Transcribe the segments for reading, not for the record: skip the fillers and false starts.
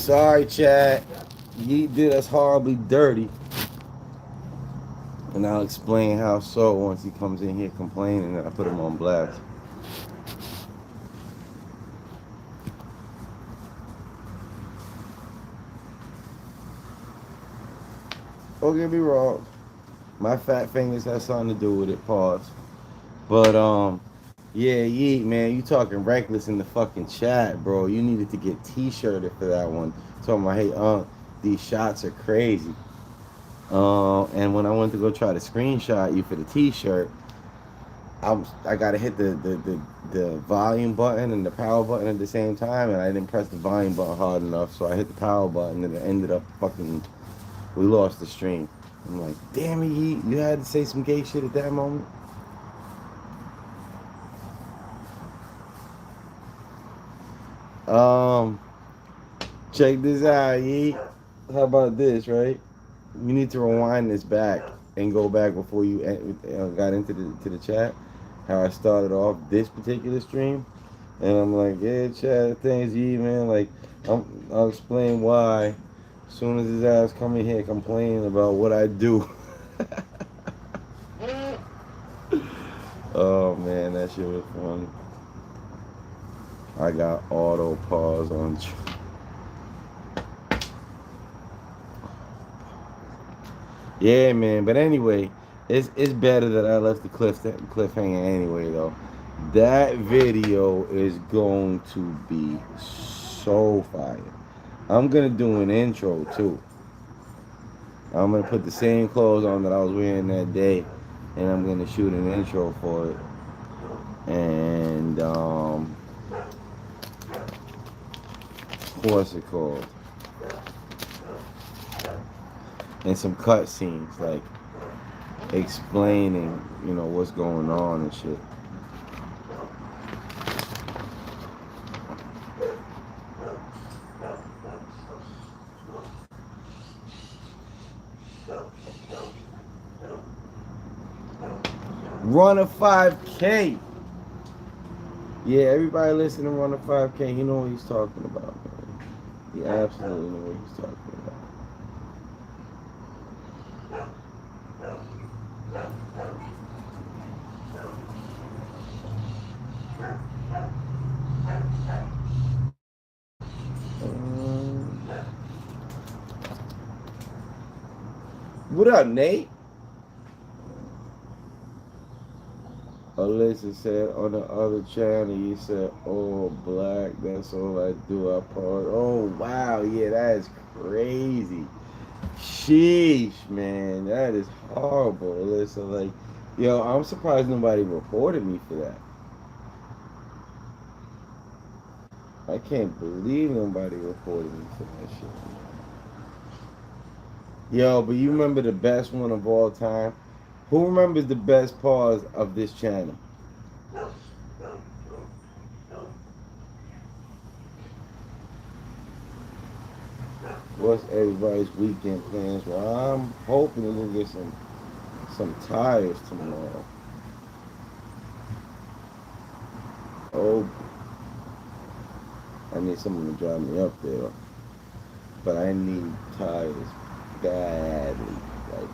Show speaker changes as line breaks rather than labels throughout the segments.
Sorry, Chad. Yeet did us horribly dirty. And I'll explain how so once he comes in here complaining and I put him on blast. Don't get me wrong. My fat fingers has something to do with it, pause. But yeah, Yeet, man, you talking reckless in the fucking chat, bro. You needed to get t-shirted for that one. Talking about, hey, these shots are crazy. And when I went to go try to screenshot you for the t-shirt, I gotta hit the volume button and the power button at the same time, and I didn't press the volume button hard enough, so I hit the power button, and it ended up fucking. We lost the stream. I'm like, damn it, you had to say some gay shit at that moment. Um, Check this out, Yeet. How about this, right? You need to rewind this back and go back before you got into the chat. How I started off this particular stream, and I'm like, yeah, chat, thanks, Yeet, man. Like, I'll explain why. As soon as his ass come in here complaining about what I do. Oh man, that shit was funny. I got auto pause on. Yeah, man. But anyway, it's better that I left the cliffhanger anyway, though. That video is going to be so fire. I'm gonna do an intro too. I'm gonna put the same clothes on that I was wearing that day, and I'm gonna shoot an intro for it. And what's it called? And some cut scenes like explaining, what's going on and shit. Run a 5K. Yeah, everybody listening to Run a 5K, he know what he's talking about, man. He absolutely know what he's talking about. What up, Nate? Alyssa said on the other channel, you said, oh, black, that's all I do. I part. Oh, wow. Yeah, that is crazy. Sheesh, man. That is horrible, Alyssa. Like, yo, I'm surprised nobody reported me for that. I can't believe nobody reported me for that shit. Yo, but you remember the best one of all time? Who remembers the best pause of this channel? What's everybody's weekend plans? Well, I'm hoping to go get some tires tomorrow. Oh, I need someone to drive me up there, but I need tires badly, like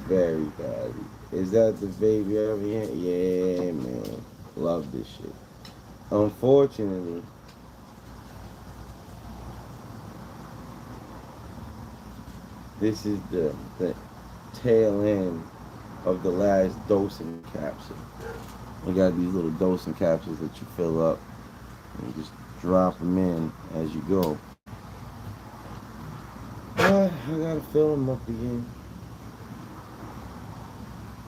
very badly. Is that the baby over here? Yeah, man, love this shit. Unfortunately, this is the tail end of the last dosing capsule. We got these little dosing capsules that you fill up and you just drop them in as you go. I gotta fill them up again.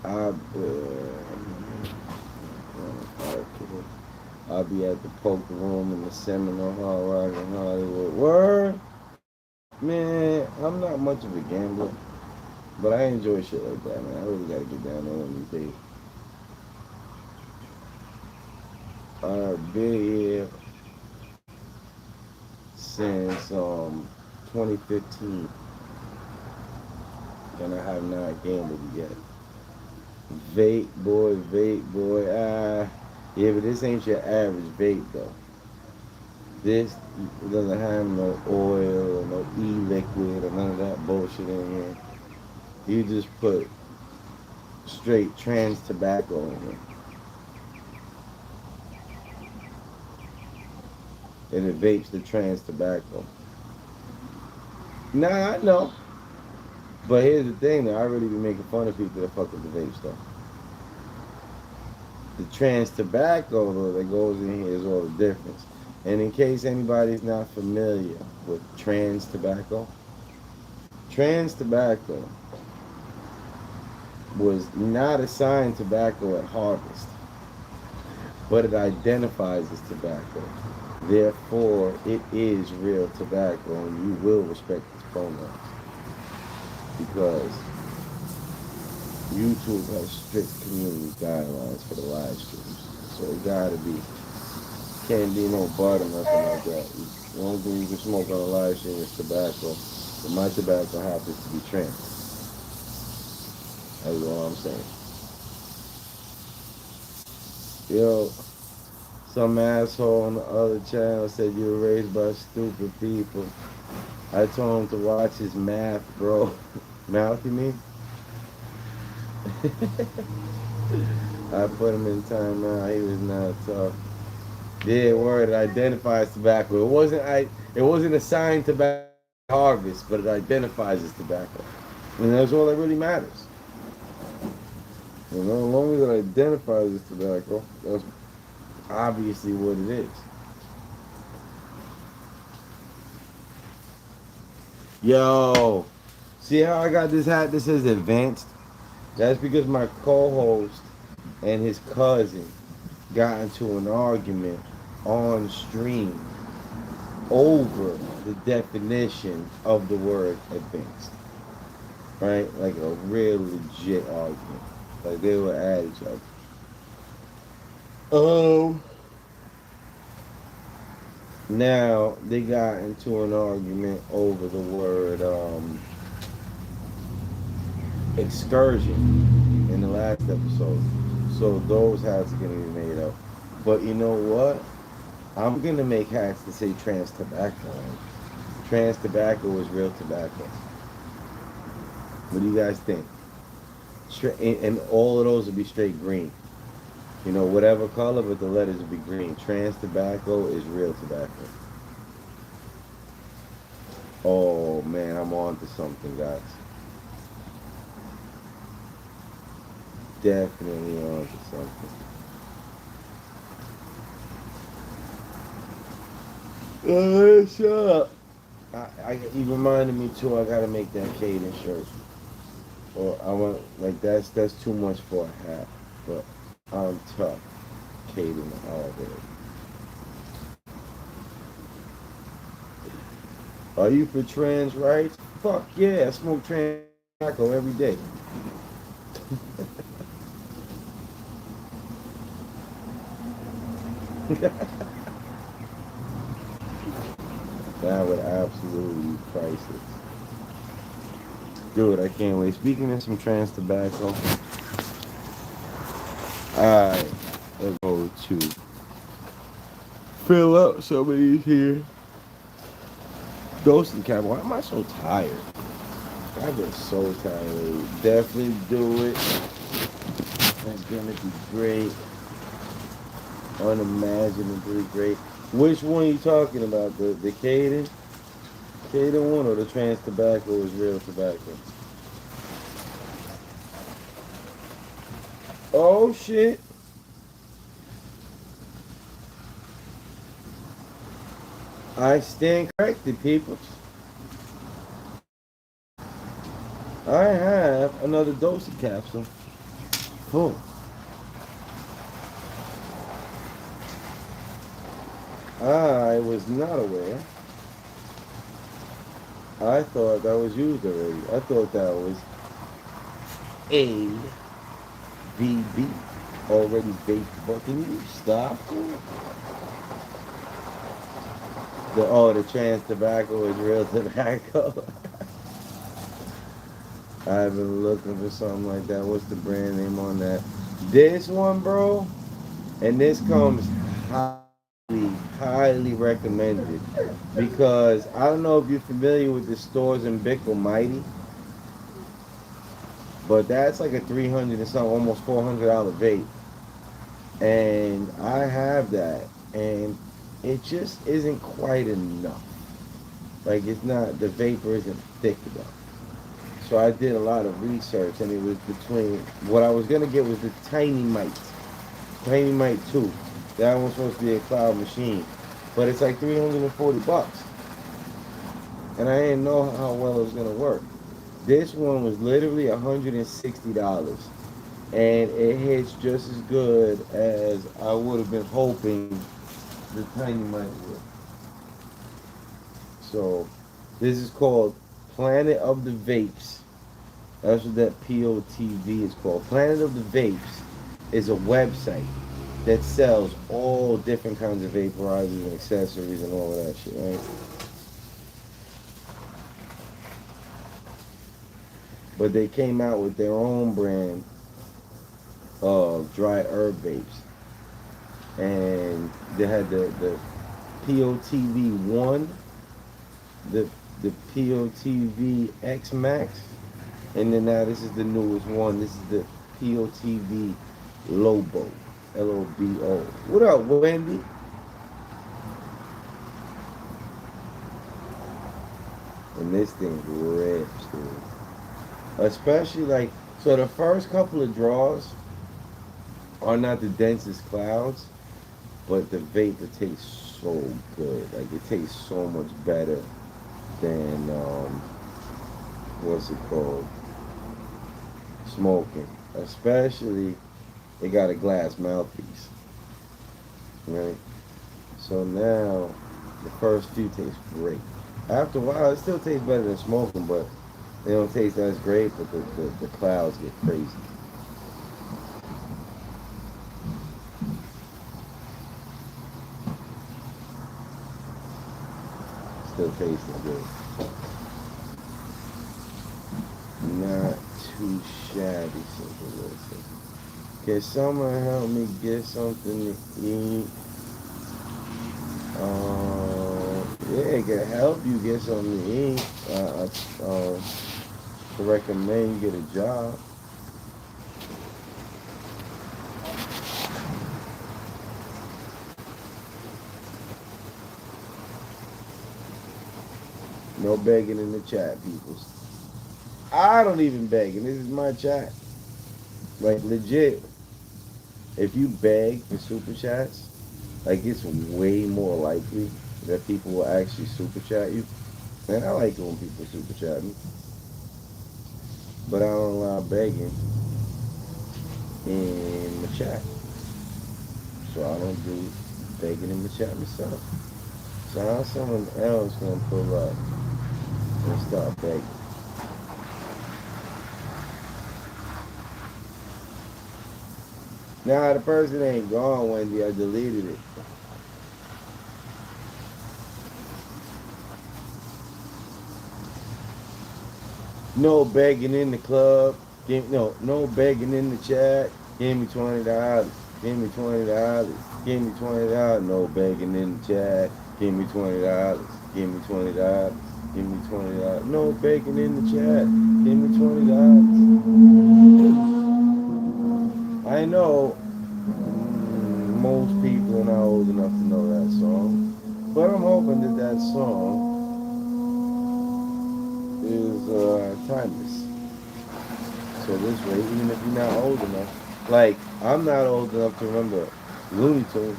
I'll be at the poker room in the Seminole Hall Rock in Hollywood. Word? Man, I'm not much of a gambler, but I enjoy shit like that, man. I really gotta get down there one of these days. I've been here since 2015, and I have not gambled yet. Vape boy. Yeah, but this ain't your average vape though. This doesn't have no oil or no e-liquid or none of that bullshit in here. You just put straight trans tobacco in it, and it vapes the trans tobacco. Nah, I know. But here's the thing, though. I really be making fun of people that fuck with the vape stuff. The trans tobacco, though, that goes in here is all the difference. And in case anybody's not familiar with trans tobacco was not assigned tobacco at harvest, but it identifies as tobacco. Therefore, it is real tobacco, and you will respect its pronouns because YouTube has strict community guidelines for the live streams. So it gotta be, can't be no bud or nothing like that. The only thing you can smoke on a live stream is tobacco. But my tobacco happens to be trans. That's all I'm saying. Yo, some asshole on the other channel said you were raised by stupid people. I told him to watch his math, bro. Mouth, you mean? I put him in timeout. He was not tough. Yeah, word. It identifies tobacco. It wasn't assigned tobacco harvest, but it identifies as tobacco, and that's all that really matters. You know, as long as it identifies as tobacco, that's obviously what it is. Yo, see how I got this hat that says advanced? That's because my co-host and his cousin got into an argument on stream over the definition of the word advanced. Right? Like a real legit argument. Like they were at each other. Um, Now they got into an argument over the word excursion in the last episode. So those hats are gonna be made up. But you know what? I'm gonna make hats that say trans tobacco. Trans tobacco is real tobacco. What do you guys think? And all of those will be straight green. You know, whatever color, but the letters will be green. Trans tobacco is real tobacco. Oh man, I'm on to something, guys. Definitely on to something. Shut up. You reminded me too. I gotta make that Caden shirt. Or I want like that's too much for a hat. But I'm tough. Caden all day. Are you for trans rights? Fuck yeah, I smoke trans tobacco every day. That would absolutely be priceless. Dude, I can't wait. Speaking of some trans tobacco, alright, let's go to fill up some of these here. Ghost and Cat, why am I so tired? I've been so tired. Definitely do it. It's gonna be great. Unimaginably great. Which one are you talking about? The Caden? Caden one or the trans tobacco is real tobacco? Oh shit. I stand corrected, people. I have another dose of capsule. Cool. I was not aware. I thought that was used already. I thought that was AVB. Already baked. But can you stop? The trans tobacco is real tobacco. I've been looking for something like that. What's the brand name on that? This one, bro. And this comes highly highly recommended because I don't know if you're familiar with the stores in Bickle Mighty, but that's like a 300 and something, almost $400 vape, and I have that, and it just isn't quite enough. Like it's not, the vapor isn't thick enough. So I did a lot of research, and it was between what I was gonna get was the Tiny Mite 2. That one's supposed to be a cloud machine, but it's like $340, and I didn't know how well it was gonna work. This one was literally $160, and it hits just as good as I would have been hoping the Tiny Mite would. So this is called Planet of the Vapes. That's what that POTV is called. Planet of the Vapes is a website that sells all different kinds of vaporizers and accessories and all of that shit, right? But they came out with their own brand of dry herb vapes. And they had the POTV 1, the POTV X Max, and then now this is the newest one. This is the POTV Lobo. Lobo. What up, Wendy? And this thing rips, dude. Especially like, so the first couple of draws are not the densest clouds, but the vapor tastes so good. Like it tastes so much better than what's it called? Smoking. Especially it got a glass mouthpiece. Right? So now the first few taste great. After a while it still tastes better than smoking, but they don't taste as great, but the clouds get crazy. Still tasting good. Not too shabby, Simple Wilson. Can someone help me get something to eat? Yeah, it can help you get something to eat. To recommend you get a job. No begging in the chat, people. I don't even beg, and this is my chat. Like legit, if you beg for super chats, like it's way more likely that people will actually super chat you. Man, I like it when people super chat me, but I don't allow begging in the chat, so I don't do begging in the chat myself. So how someone else gonna pull up and start begging? Nah, the person ain't gone, Wendy. I deleted it. No begging in the club. No begging in the chat. Give me $20. Give me $20. Give me $20. No begging in the chat. Give me $20. Give me $20. Give me $20. No begging in the chat. Give me $20. I know most people are not old enough to know that song, but I'm hoping that that song is timeless. So this way, even if you're not old enough, like I'm not old enough to remember Looney Tunes,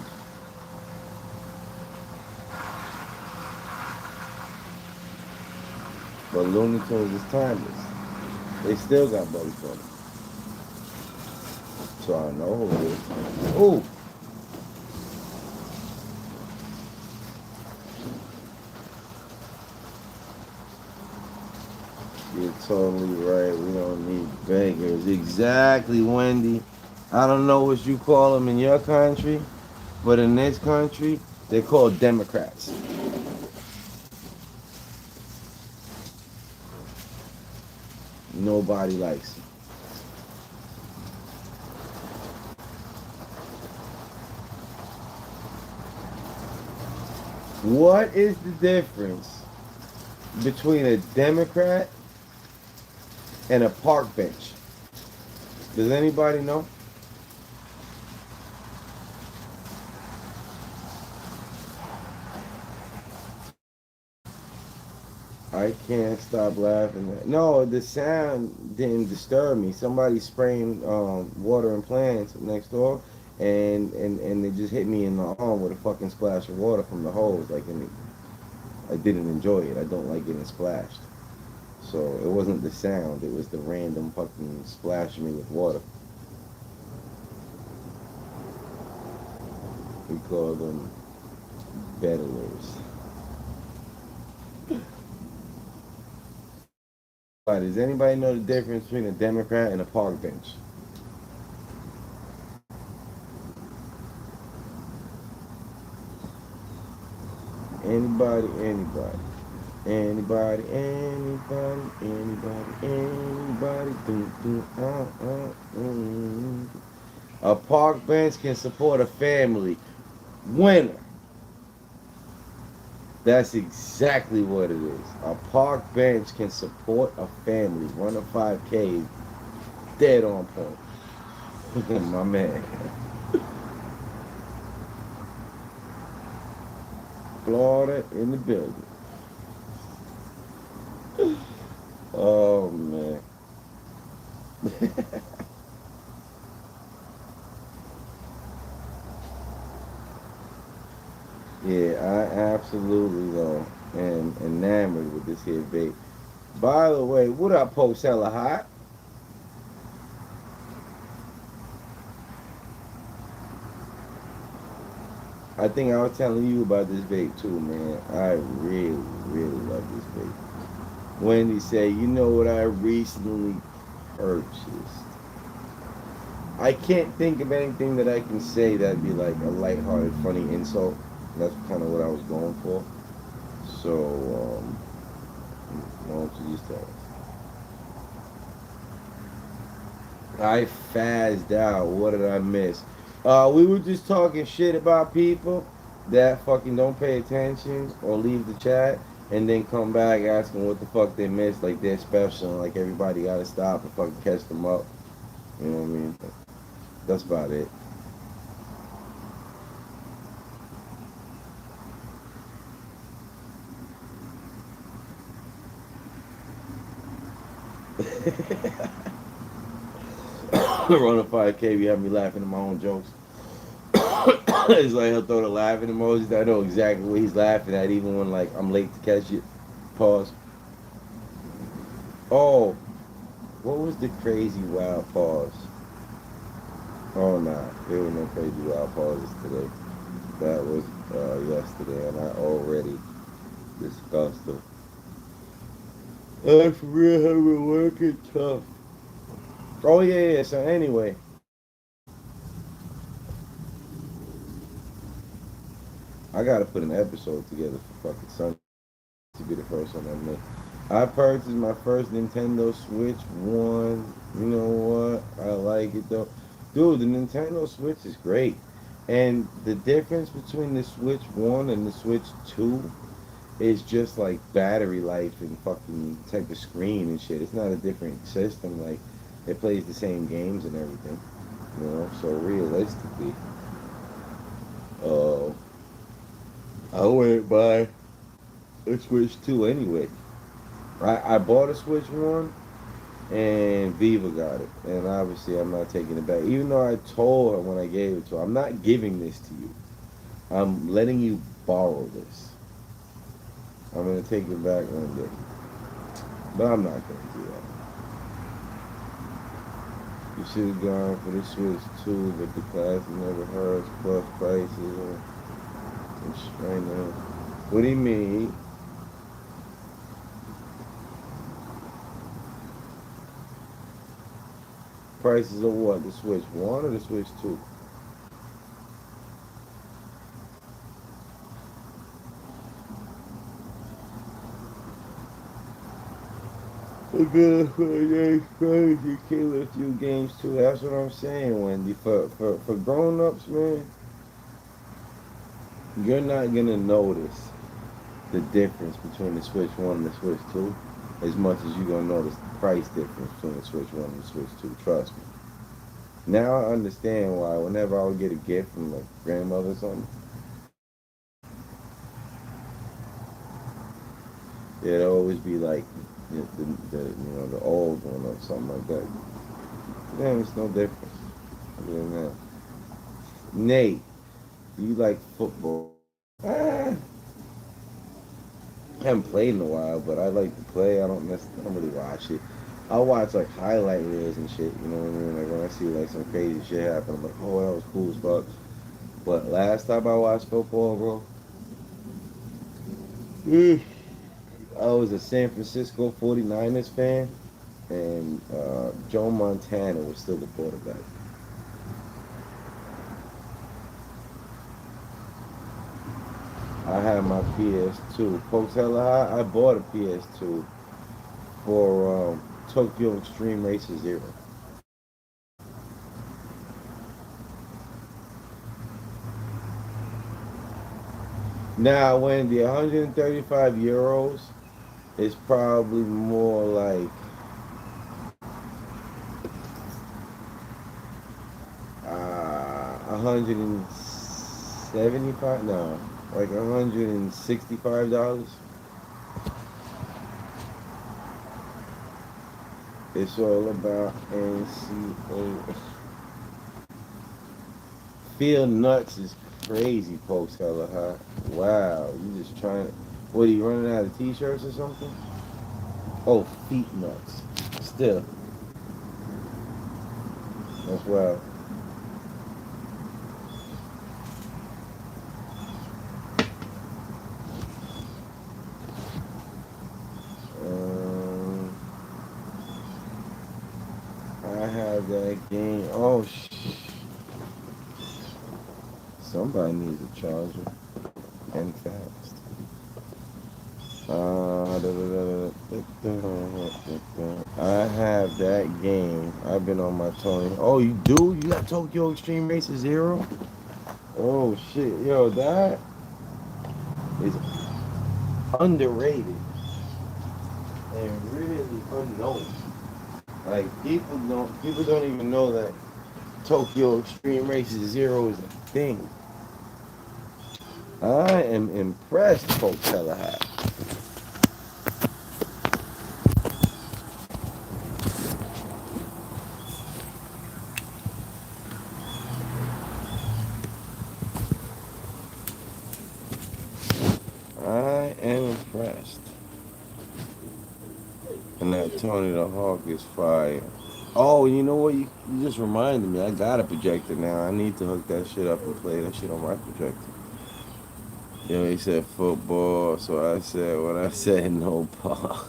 but Looney Tunes is timeless. They still got Bugs Bunny, so I know who it is. Ooh, you're totally right. We don't need beggars. Exactly, Wendy. I don't know what you call them in your country, but in this country, they're called Democrats. Nobody likes them. What is the difference between a Democrat and a park bench? Does anybody know? I can't stop laughing. No, the sound didn't disturb me. Somebody spraying water and plants next door, and they just hit me in the arm with a fucking splash of water from the hose. Like, and I didn't enjoy it. I don't like getting splashed. So it wasn't the sound. It was the random fucking splashing me with water. We call them bedlers. Does anybody know the difference between a Democrat and a park bench? Anybody, anybody. Anybody, anybody, anybody, anybody. A park bench can support a family. Winner. That's exactly what it is. A park bench can support a family. Run a 5K, dead on point. My man. Florida in the building. Oh man. Yeah, I absolutely though am enamored with this here vape. By the way, what up, Post Hella Hot? I think I was telling you about this vape too, man. I really, really love this vape. Wendy said, you know what I recently purchased? I can't think of anything that I can say that'd be like a lighthearted, funny insult. That's kind of what I was going for. So, why don't you just tell us? I fazzed out. What did I miss? We were just talking shit about people that fucking don't pay attention or leave the chat and then come back asking what the fuck they missed, like they're special and like everybody gotta stop and fucking catch them up. You know what I mean? That's about it. Run a 5K, you have me laughing at my own jokes. It's like he'll throw the laughing emojis. I know exactly what he's laughing at, even when like I'm late to catch it. Pause. Oh, what was the crazy wild pause? Oh nah, there were no crazy wild pauses today. That was yesterday, and I already discussed them. I for real have been working tough. Oh yeah, yeah. So anyway, I gotta put an episode together for fucking Sunday to be the first one I make. I purchased my first Nintendo Switch one. You know what? I like it though. Dude, the Nintendo Switch is great. And the difference between the Switch 1 and the Switch 2 is just like battery life and fucking type of screen and shit. It's not a different system. Like, it plays the same games and everything. You know? So realistically, uh, I went buy a Switch 2 anyway. I bought a Switch 1 and Viva got it. And obviously, I'm not taking it back. Even though I told her when I gave it to her, I'm not giving this to you. I'm letting you borrow this. I'm going to take it back one day. But I'm not going to do that. You should have gone for the Switch 2, but the class never heard plus prices or right now. What do you mean? Prices of what? The Switch 1 or the Switch 2? Good for the crazy kill a few games too. That's what I'm saying, Wendy. For grown ups, man, you're not gonna notice the difference between the Switch 1 and the Switch 2 as much as you're gonna notice the price difference between the Switch 1 and the Switch 2. Trust me. Now I understand why whenever I would get a gift from like grandmother or something, it'd always be like the old one or something like that. Damn, it's no difference. Other than that. Nate, do you like football? I haven't played in a while, but I like to play. I don't really watch it. I watch like highlight reels and shit. You know what I mean? Like when I see like some crazy shit happen, I'm like, oh, that was cool as fuck. But last time I watched football, bro, I was a San Francisco 49ers fan, and Joe Montana was still the quarterback. I had my PS2. Folks, hella high. I bought a PS2 for Tokyo Extreme Racer Zero. Now, when the 135 euros is probably more like 175, no, like $165. It's all about NCA. Feel nuts is crazy, folks. Hella hot. Wow, you just trying. What are you running out of t-shirts or something? Oh, feet nuts. Still, that's wild. Um, I have that game. Oh, somebody needs a charger and fast. I have that game. I've been on my Tony. Oh, you do? You got Tokyo Extreme Racer Zero? Oh shit, yo, that is underrated and really unknown. Like people don't even know that Tokyo Extreme Racer Zero is a thing. I am impressed, folks. Hella high. I am impressed. And that Tony the Hawk is fire. Oh, you know what? You just reminded me. I got a projector now. I need to hook that shit up and play that shit on my projector. You know, he said football, so I said when I said no ball.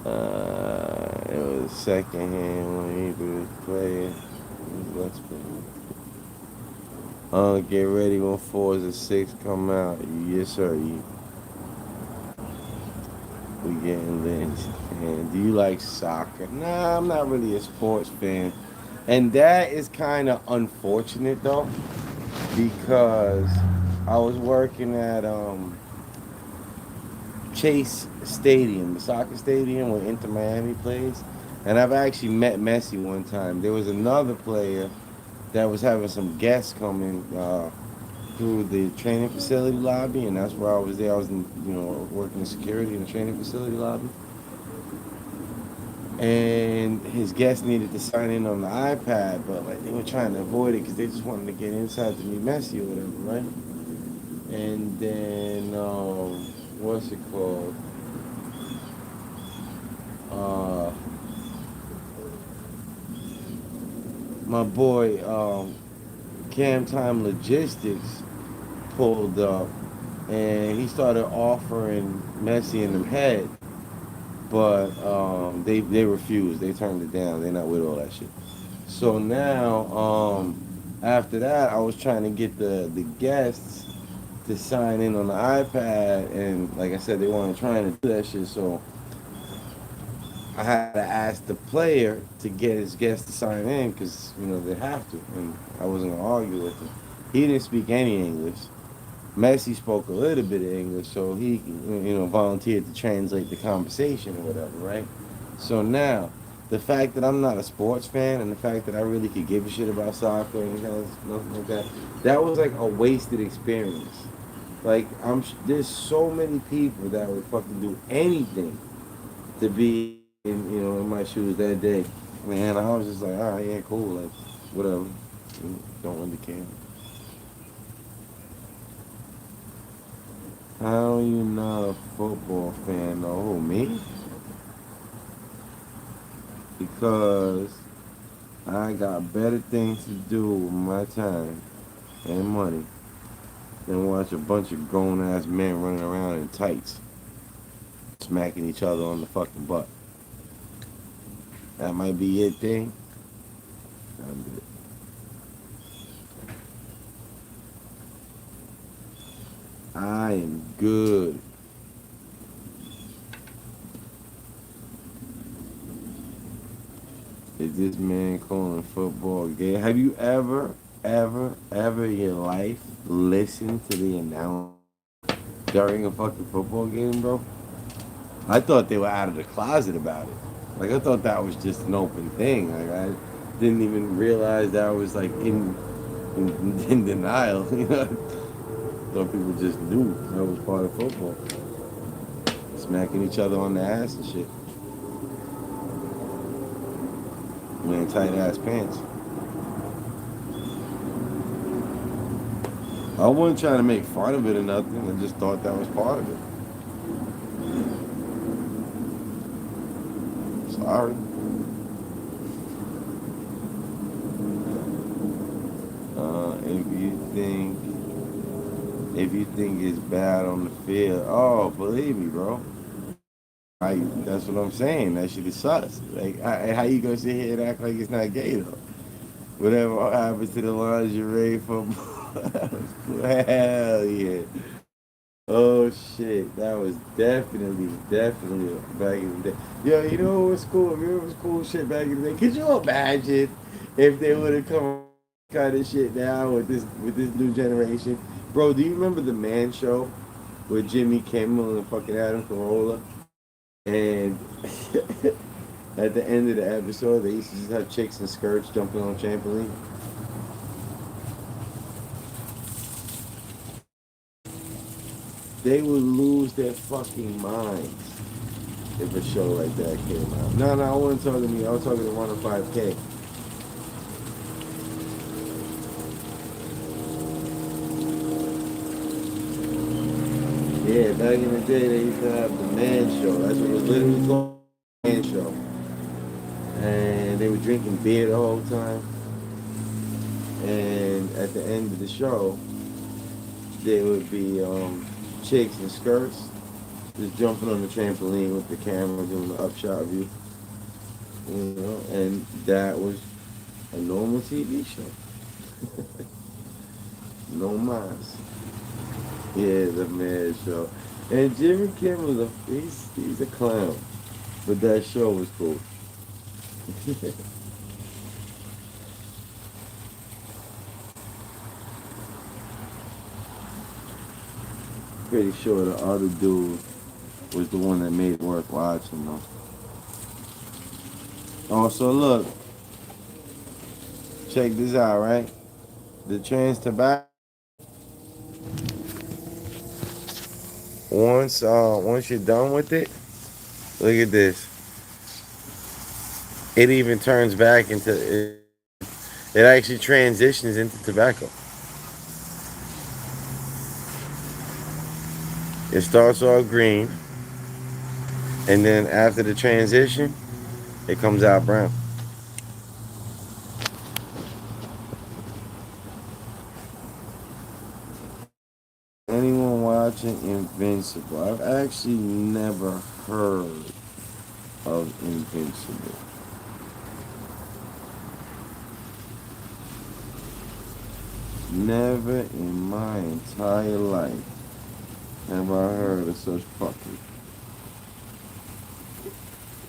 It was second hand when he was playing. Let's play. Get ready when fours and six come out. Yes, sir. We getting lit. And do you like soccer? Nah, I'm not really a sports fan. And that is kind of unfortunate though, because I was working at Chase Stadium, the soccer stadium where Inter Miami plays, and I've actually met Messi one time. There was another player that was having some guests coming through the training facility lobby, and that's where I was there. I was, working in security in the training facility lobby, and his guests needed to sign in on the iPad, but like they were trying to avoid it because they just wanted to get inside to meet Messi or whatever, right? And then what's it called? Uh, my boy Cam Time Logistics pulled up, and he started offering Messi and them head, but they refused. They turned it down. They're not with all that shit. So now, after that, I was trying to get the guests to sign in on the iPad, and like I said, they weren't trying to do that shit. So I had to ask the player to get his guests to sign in because they have to, and I wasn't gonna argue with him. He didn't speak any English, Messi spoke a little bit of English, so he, volunteered to translate the conversation or whatever, right? So now, the fact that I'm not a sports fan and the fact that I really could give a shit about soccer and nothing like that, that was like a wasted experience. Like there's so many people that would fucking do anything to be in my shoes that day. Man, I was just like, all right, yeah, cool, like whatever. Don't really care. How you not a football fan though? Who, me? Because I got better things to do with my time and money than watch a bunch of grown ass men running around in tights, smacking each other on the fucking butt. That might be your thing. I'm good. I am good. Is this man calling football gay? Have you ever in your life listened to the announcer during a fucking football game, bro? I thought they were out of the closet about it. Like I thought that was just an open thing. Like I didn't even realize that I was like in denial. You know, thought people just knew that was part of football, smacking each other on the ass and shit, wearing tight ass pants. I wasn't trying to make fun of it or nothing. I just thought that was part of it. Sorry. If you think it's bad on the field, oh, believe me, bro. That's what I'm saying. That shit is sus. Like, how you gonna sit here and act like it's not gay though? Whatever happens to the lingerie for hell yeah. Oh shit, that was definitely back in the day. Yo, you know what was cool? Remember what was cool shit back in the day? Could you imagine if they would have come kind of shit now with this new generation? Bro, do you remember the Man Show with Jimmy Kimmel and fucking Adam Carolla? And at the end of the episode, they used to just have chicks in skirts jumping on trampoline. They would lose their fucking minds if a show like that came out. No, I wasn't talking to me. I was talking to 105K. Yeah, back in the day, they used to have the Man Show. That's what it was literally called, Man Show. And they were drinking beer the whole time. And at the end of the show, there would be chicks in skirts just jumping on the trampoline with the camera doing the upshot view. And that was a normal TV show. No mas. Yeah, the Man Show. And Jimmy Kimmel, he's a clown. But that show was cool. Pretty sure the other dude was the one that made it worth watching though. Also, look, check this out, right? The trans tobacco. Once you're done with it, look at this. It even turns back into it. It actually transitions into tobacco. It starts all green, and then after the transition, it comes out brown. Anyone watching Invincible? I've actually never heard of Invincible. Never in my entire life have I heard of such fucking.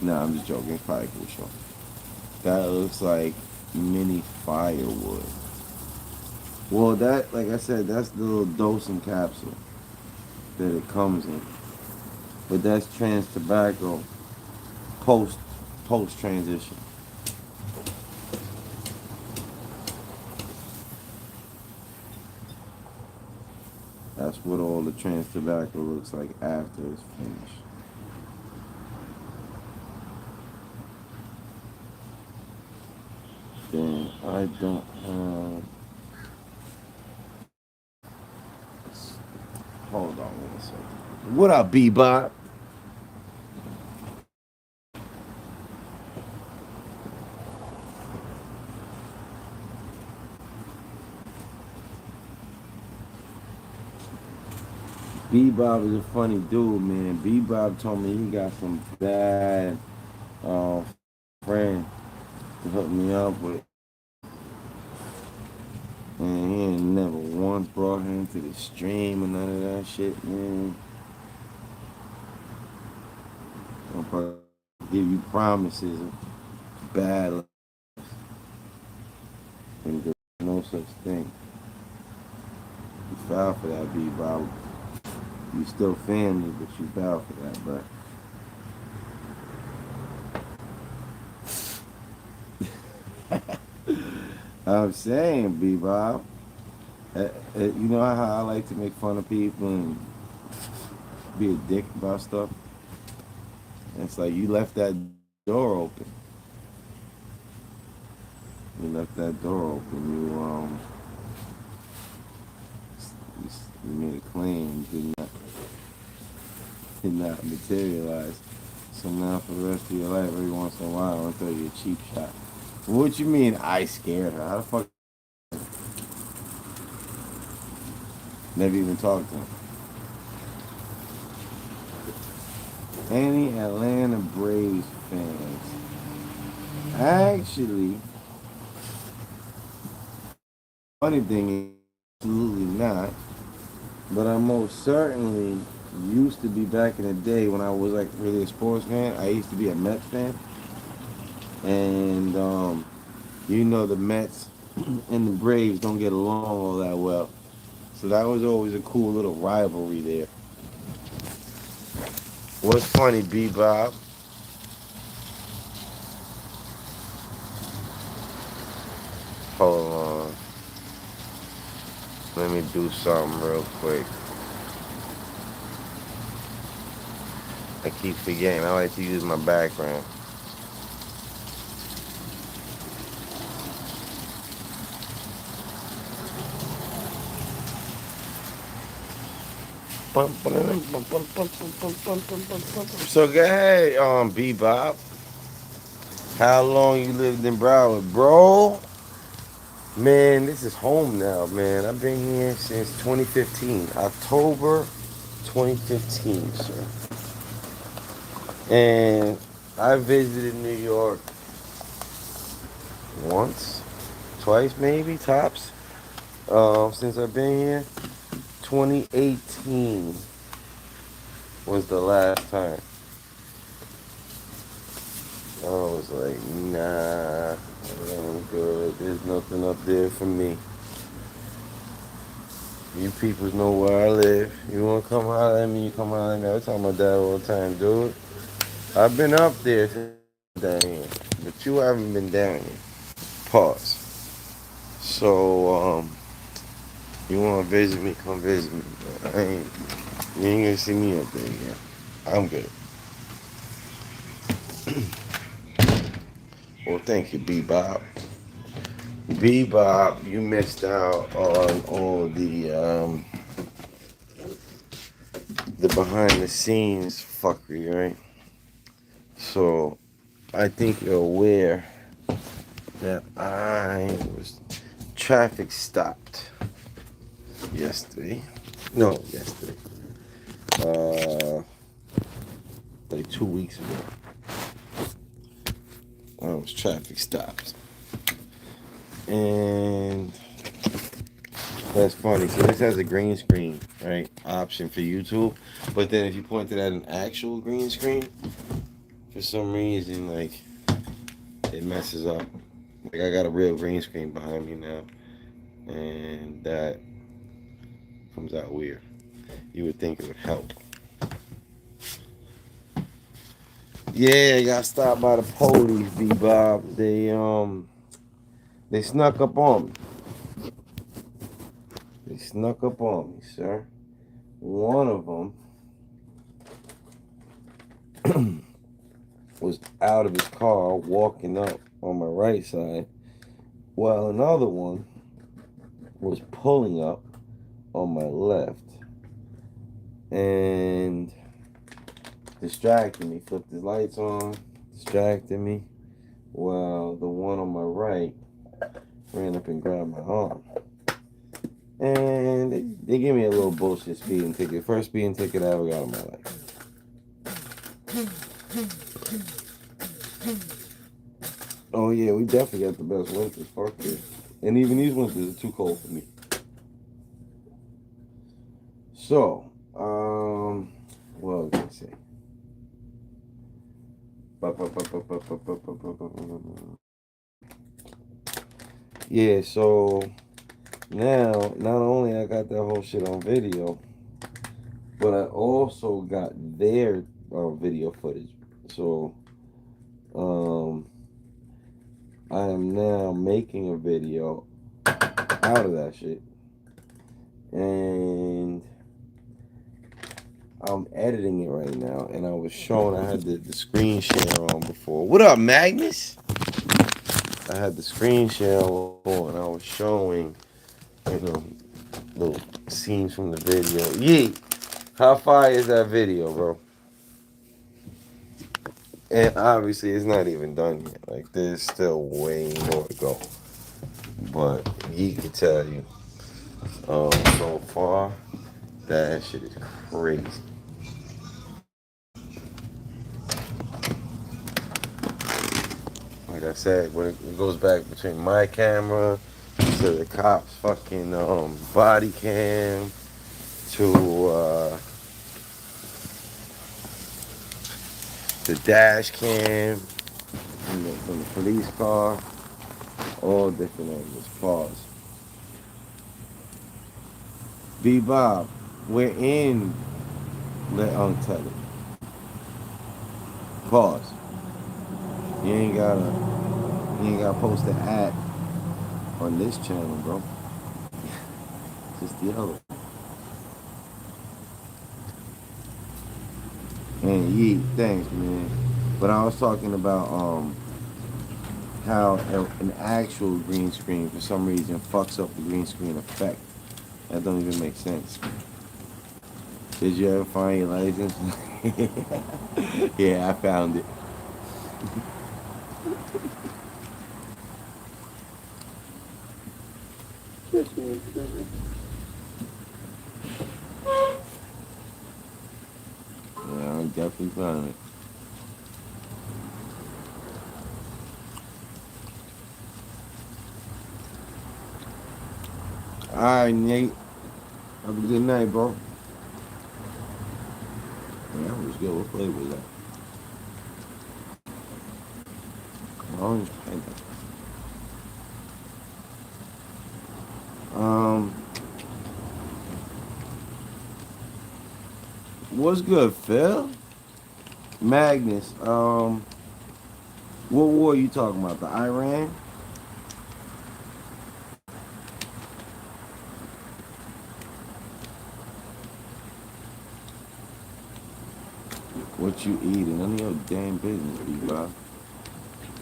Nah, I'm just joking. It's probably a cool show. That looks like mini firewood. Well, that, like I said, that's the little dosing capsule that it comes in. But that's trans tobacco post post transition. That's what all the trans tobacco looks like after it's finished. Then I don't have. Hold on one second. What up, Bebop? Bebop is a funny dude, man. Bebop told me he got some bad friend to hook me up with, and he ain't never once brought him to the stream or none of that shit, man. I'm probably give you promises of bad, and there's no such thing. You foul for that, Bebop. You still family, but you foul for that, bro. I'm saying, Bebop. You know how I like to make fun of people and be a dick about stuff? It's like you left that door open. You left that door open. You made a claim did not materialize. So now for the rest of your life, every once in a while, I'm gonna throw you a cheap shot. What you mean I scared her? How the fuck never even talked to him? Any Atlanta Braves fans? Actually, funny thing is, absolutely not. But I most certainly used to be back in the day when I was like really a sports fan. I used to be a Mets fan, and the Mets and the Braves don't get along all that well. So that was always a cool little rivalry there. What's funny, Bebop? Hold on, let me do something real quick. I keep forgetting. I like to use my background. So go ahead, Bebop. How long you lived in Broward, bro? Man, this is home now, man. I've been here since 2015, October 2015, sir. And I visited New York once, twice, maybe tops. Since I've been here, 2018 was the last time. I was like, nah, I'm good. There's nothing up there for me. You peoples know where I live. You wanna come holler at me, you come holler at me. I tell my dad all the time, dude. I've been up there since down here, but you haven't been down here. Pause. So, you wanna visit me, come visit me. You ain't gonna see me up there again. I'm good. Well, thank you, Bebop. Bebop, you missed out on all the behind the scenes fuckery, right? So I think you're aware that I was traffic stopped yesterday. No, yesterday. Uh, like 2 weeks ago. I was traffic stopped. And that's funny. So this has a green screen, right? Option for YouTube. But then if you point it at an actual green screen, for some reason, it messes up. Like I got a real green screen behind me now. and that comes out weird. You would think it would help. Yeah, I got stopped by the police, B Bob. They snuck up on me. They snuck up on me, sir. One of them was out of his car walking up on my right side, while another one was pulling up on my left and distracted me. Flipped his lights on, distracted me, while the one on my right ran up and grabbed my arm. And they gave me a little bullshit speeding ticket. First speeding ticket I ever got in my life. Oh yeah, we definitely got the best winters. Fuck yeah. And even these winters are too cold for me. So, what was I gonna say? Yeah, so now not only I got that whole shit on video, but I also got their video footage. So, um, I am now making a video out of that shit, and I'm editing it right now. And I was showing I had the screen share on before. What up, Magnus? I had the screen share on before, and I was showing, you know, little scenes from the video. Yeet, how far is that video, bro? And obviously, it's not even done yet. Like, there's still way more to go. But he can tell you, so far, that shit is crazy. Like I said, when it goes back between my camera to the cops' fucking body cam to the dash cam from the police car, all different angles. Pause. B Bob, we're in Let Untether. Pause. You ain't gotta post an ad on this channel, bro. Just the other. And Yeet, thanks, man. But I was talking about how an actual green screen for some reason fucks up the green screen effect. That don't even make sense. Did you ever find your license? Yeah, I found it. Yeah, I definitely found it. All right, Nate. Have a good night, bro. Yeah, that was good. What flavor was that? Orange pineapple. Um, what's good, Phil? Magnus. What war are you talking about? The Iran? What you eating? None of your damn business, B-Bob.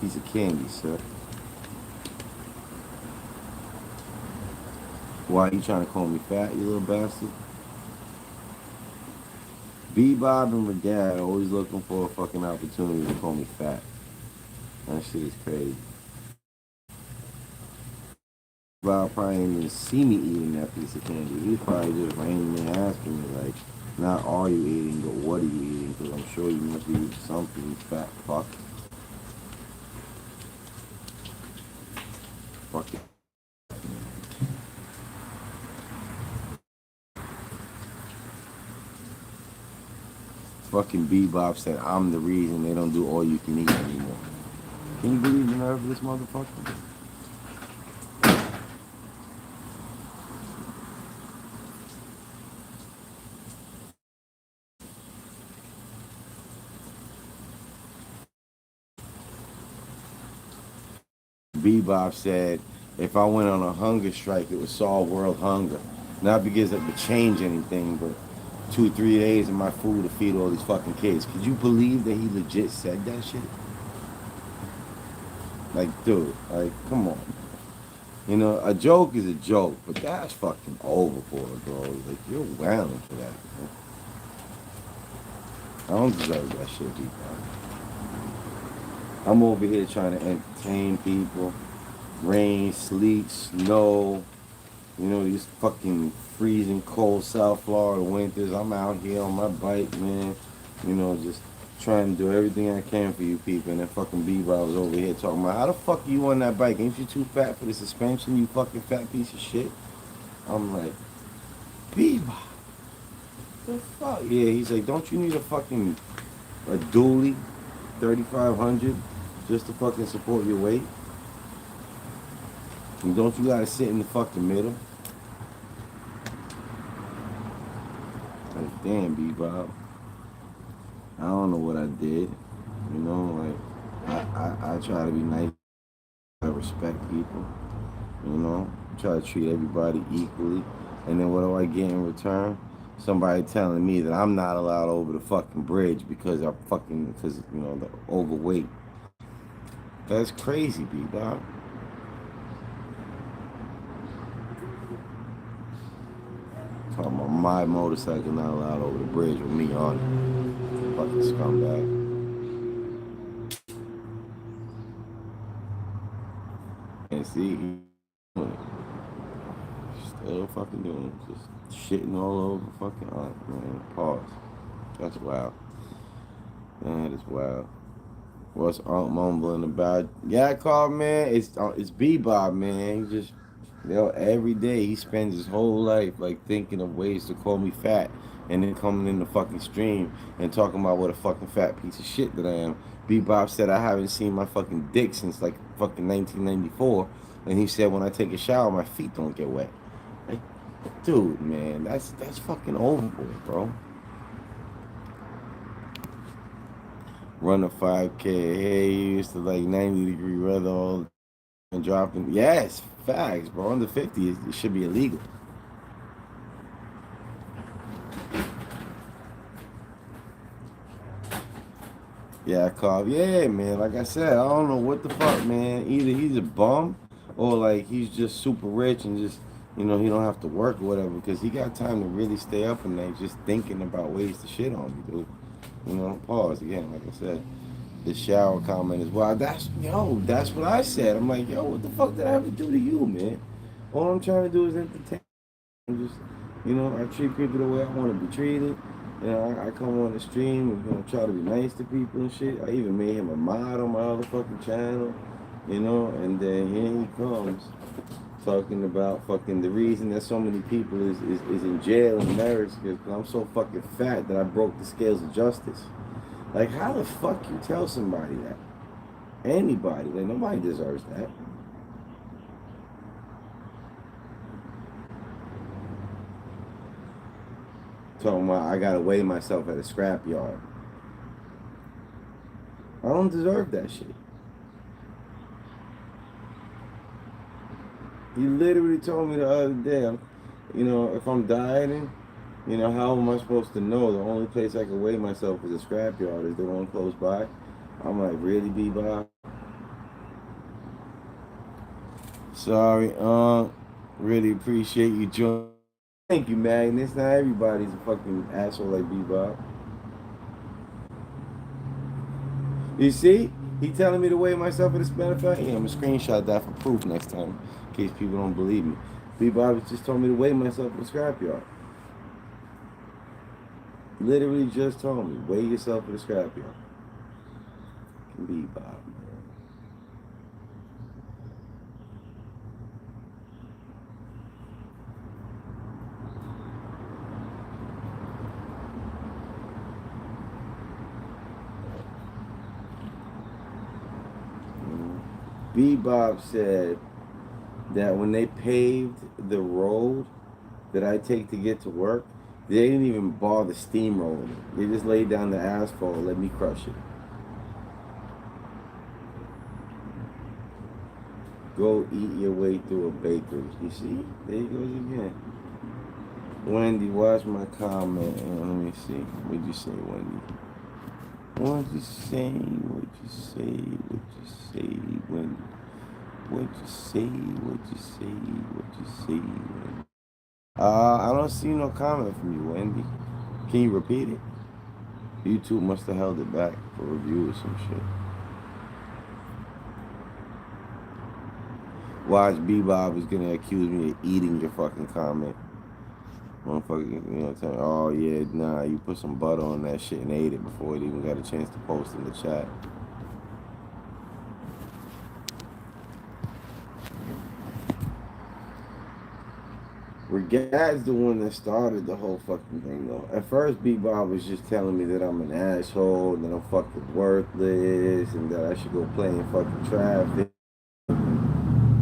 Piece of candy, sir. Why you trying to call me fat, you little bastard? B-Bob and my dad always looking for a fucking opportunity to call me fat. That shit is crazy. Bob probably didn't even see me eating that piece of candy. He was probably just randomly asking me, like, not are you eating, but what are you eating? Because I'm sure you must be eating something, you fat fuck. Fuck it. Fucking Bebop said I'm the reason they don't do all you can eat anymore. Can you believe the nerve of this motherfucker? Bebop said, if I went on a hunger strike, it would solve world hunger. Not because it would change anything, but 2, 3 days of my food to feed all these fucking kids. Could you believe that he legit said that shit? Like, dude, like, come on. You know, a joke is a joke, but that's fucking overboard, bro. Like, you're wailing for that. Man. I don't deserve that shit, Bebop. I'm over here trying to entertain people. Rain, sleet, snow, you know, these fucking freezing cold South Florida winters. I'm out here on my bike, man. You know, just trying to do everything I can for you people. And then fucking Bebop was over here talking about, how the fuck are you on that bike? Ain't you too fat for the suspension, you fucking fat piece of shit? I'm like, Bebop, the fuck? Yeah, he's like, don't you need a dually, 3,500, just to fucking support your weight? And don't you gotta sit in the fucking middle? Like, damn, Bebop. I don't know what I did. You know, like, I try to be nice. I respect people. You know, try to treat everybody equally. And then what do I get in return? Somebody telling me that I'm not allowed over the fucking bridge because you know, the overweight. That's crazy, Bebop. Talking about my motorcycle not allowed over the bridge with me on it. Fucking scumbag. And see, he still fucking doing it. Just shitting all over fucking art, man. Pause. That's wild. That is wild. What's Aunt mumbling about? Yeah, call man. It's Bebop, man. He just, you know, every day he spends his whole life like thinking of ways to call me fat, and then coming in the fucking stream and talking about what a fucking fat piece of shit that I am. Bebop said I haven't seen my fucking dick since like fucking 1994, and he said when I take a shower my feet don't get wet. Like, dude, man, that's fucking overboard, bro. Run a 5K. Hey, you used to like 90-degree weather all and dropping. Yes, facts, bro. Under 50, it should be illegal. Yeah, Carl. Yeah, man. Like I said, I don't know what the fuck, man. Either he's a bum or like he's just super rich and just, you know, he don't have to work or whatever because he got time to really stay up at night just thinking about ways to shit on me, dude. You know, pause again, like I said. The shower comment is well, that's what I said. I'm like, yo, what the fuck did I have to do to you, man? All I'm trying to do is entertain. I'm just, you know, I treat people the way I want to be treated. You know, I come on the stream and, you know, try to be nice to people and shit. I even made him a mod on my other fucking channel, you know, and then here he comes talking about fucking the reason that so many people is in jail in America is because I'm so fucking fat that I broke the scales of justice. Like, how the fuck you tell somebody that? Anybody. Like, nobody deserves that. Talking about I gotta weigh myself at a scrapyard. I don't deserve that shit. He literally told me the other day, you know, if I'm dieting, you know, how am I supposed to know? The only place I can weigh myself is a scrapyard. Is the one close by? I'm like, really, Bebop? Sorry, really appreciate you joining. Thank you, Magnus. Not everybody's a fucking asshole like Bebop. You see? He telling me to weigh myself at a matter of fact. Yeah, I'm gonna screenshot that for proof next time, in case people don't believe me. Bebop just told me to weigh myself at the scrapyard. Literally just told me, weigh yourself at the scrapyard. Bebop, man. Bebop said that when they paved the road that I take to get to work, they didn't even bother steamrolling it. They just laid down the asphalt and let me crush it. Go eat your way through a bakery. You see? There he goes again. Wendy, watch my comment and let me see. What'd you say, Wendy? What'd you say? What'd you say? What'd you say, Wendy? What'd you say? What'd you say? What'd you say, Wendy? I don't see no comment from you, Wendy. Can you repeat it? YouTube must have held it back for review or some shit. Watch Bebob is gonna accuse me of eating your fucking comment. Motherfucker, you know, tell me, oh yeah, nah, you put some butter on that shit and ate it before it even got a chance to post in the chat. Regad's the one that started the whole fucking thing though. At first, Bebob was just telling me that I'm an asshole, and that I'm fucking worthless, and that I should go play in fucking traffic,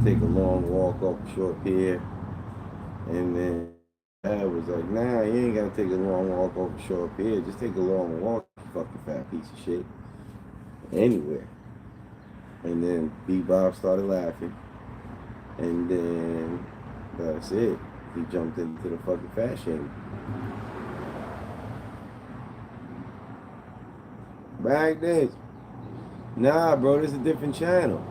take a long walk up a short pier, and then I was like, nah, you ain't gotta take a long walk over short pier. Just take a long walk, you fucking fat piece of shit. Anywhere. And then Bebob started laughing. And then that's it. He jumped into the fucking fat shame. Back this. Nah, bro, this is a different channel.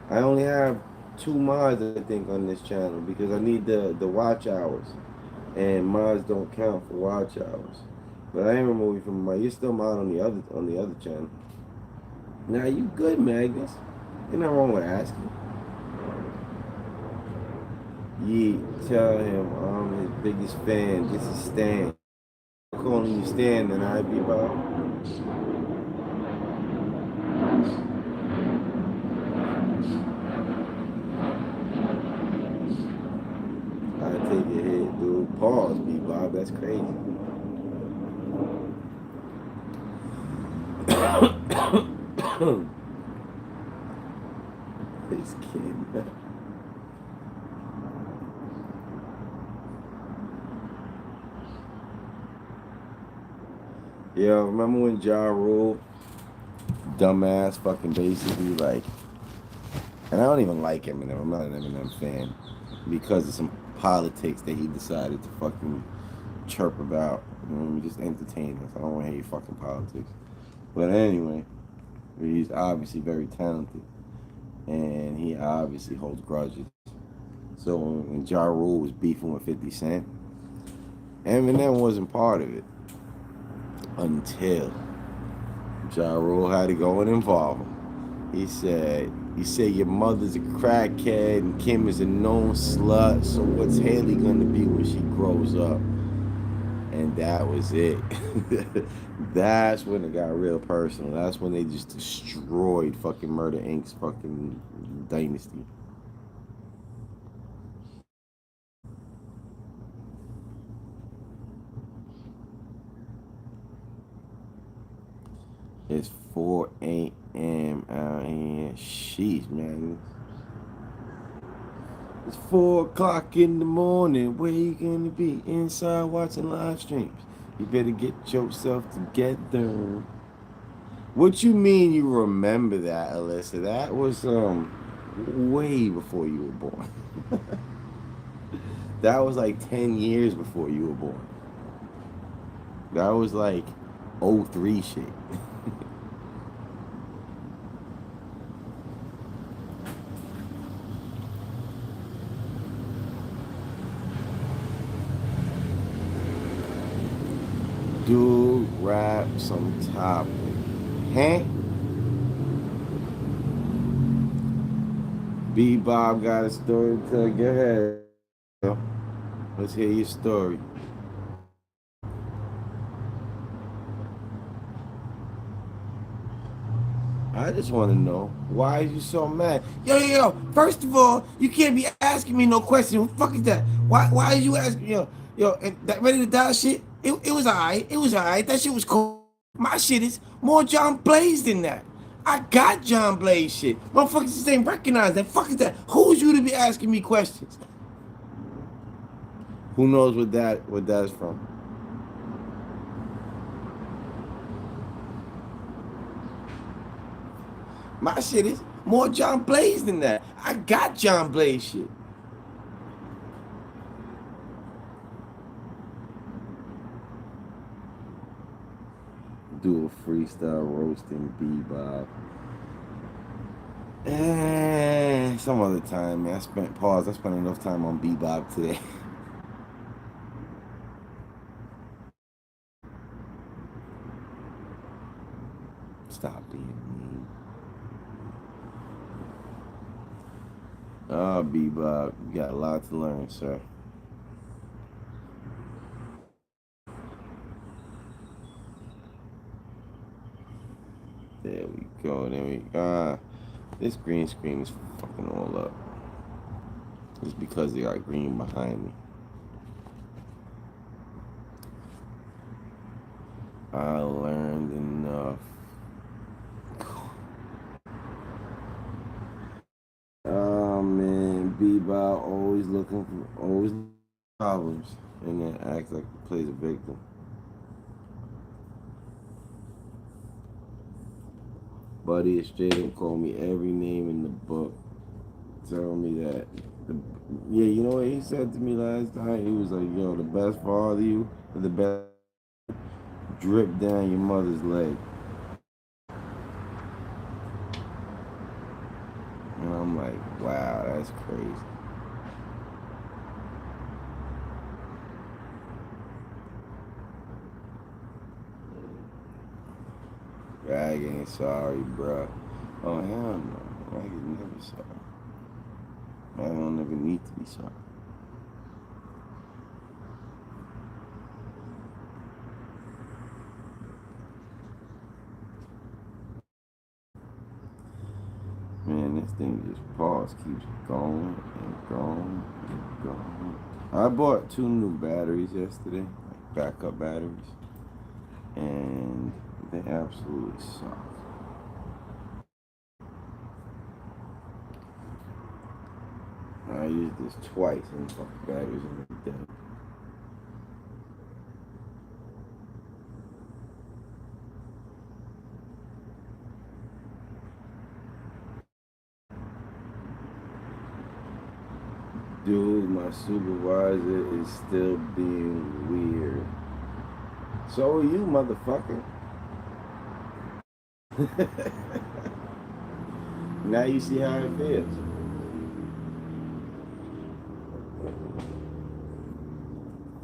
I only have 2 mods, I think, on this channel because I need the watch hours. And mods don't count for watch hours. But I ain't removing from my. You're still mod on the other channel. Now you good, Magnus. Ain't nothing wrong with asking. Tell him I'm his biggest fan. This is Stan. I'm calling you Stan, and I be about. I take your head, dude. Pause, Bob. That's crazy. This kid. Yeah, remember when Ja Rule, dumbass, fucking basically like, and I don't even like Eminem. I'm not an Eminem fan because of some politics that he decided to fucking chirp about. You know, just entertain us. I don't want to hear fucking politics. But anyway, he's obviously very talented, and he obviously holds grudges. So when Ja Rule was beefing with 50 Cent, Eminem wasn't part of it until Ja Rule had to go and involve him. He said your mother's a crackhead and Kim is a known slut, so what's Haley gonna be when she grows up? And that was it. That's when it got real personal. That's when they just destroyed fucking Murder Inc.'s fucking dynasty. It's 4 a.m. out here. Sheesh, man. It's 4 o'clock in the morning. Where you gonna be? Inside watching live streams. You better get yourself together. What you mean you remember that, Alyssa? That was way before you were born. That was like 10 years before you were born. That was like '03 shit. Dude, rap some topic. Huh? B Bob got a story to tell. Go ahead. Let's hear your story. I just want to know, why are you so mad? Yo. First of all, you can't be asking me no question. What the fuck is that? Why are you asking? And that Ready to Die shit, it was alright. It was alright. That shit was cool. My shit is more John Blaze than that. I got John Blaze shit. Motherfuckers just ain't recognize that. Fuck is that? Who's you to be asking me questions? Who knows what that is from? My shit is more John Blaze than that. I got John Blaze shit. Do a freestyle roasting bebop. Some other time, man. I spent enough time on bebop today. Stop being mean. Bebop, you got a lot to learn, sir. There we go. There we go. This green screen is fucking all up. It's because they got green behind me. I learned enough. Oh man, Bebop always problems, and then acts like he plays a victim. Buddy straight up called me every name in the book, telling me that. The, yeah, you know what he said to me last time? He was like, "Yo, the best father you, the best drip down your mother's leg." And I'm like, wow, that's crazy. Rag ain't sorry, bro. Oh, hell no. Rag is never sorry. Rag don't never need to be sorry. Man, this thing just keeps going and going and going. I bought 2 new batteries yesterday, like backup batteries, and they absolutely suck. I used this twice and the fucking batteries are dead. Dude, my supervisor is still being weird. So are you, motherfucker. Now you see how it feels.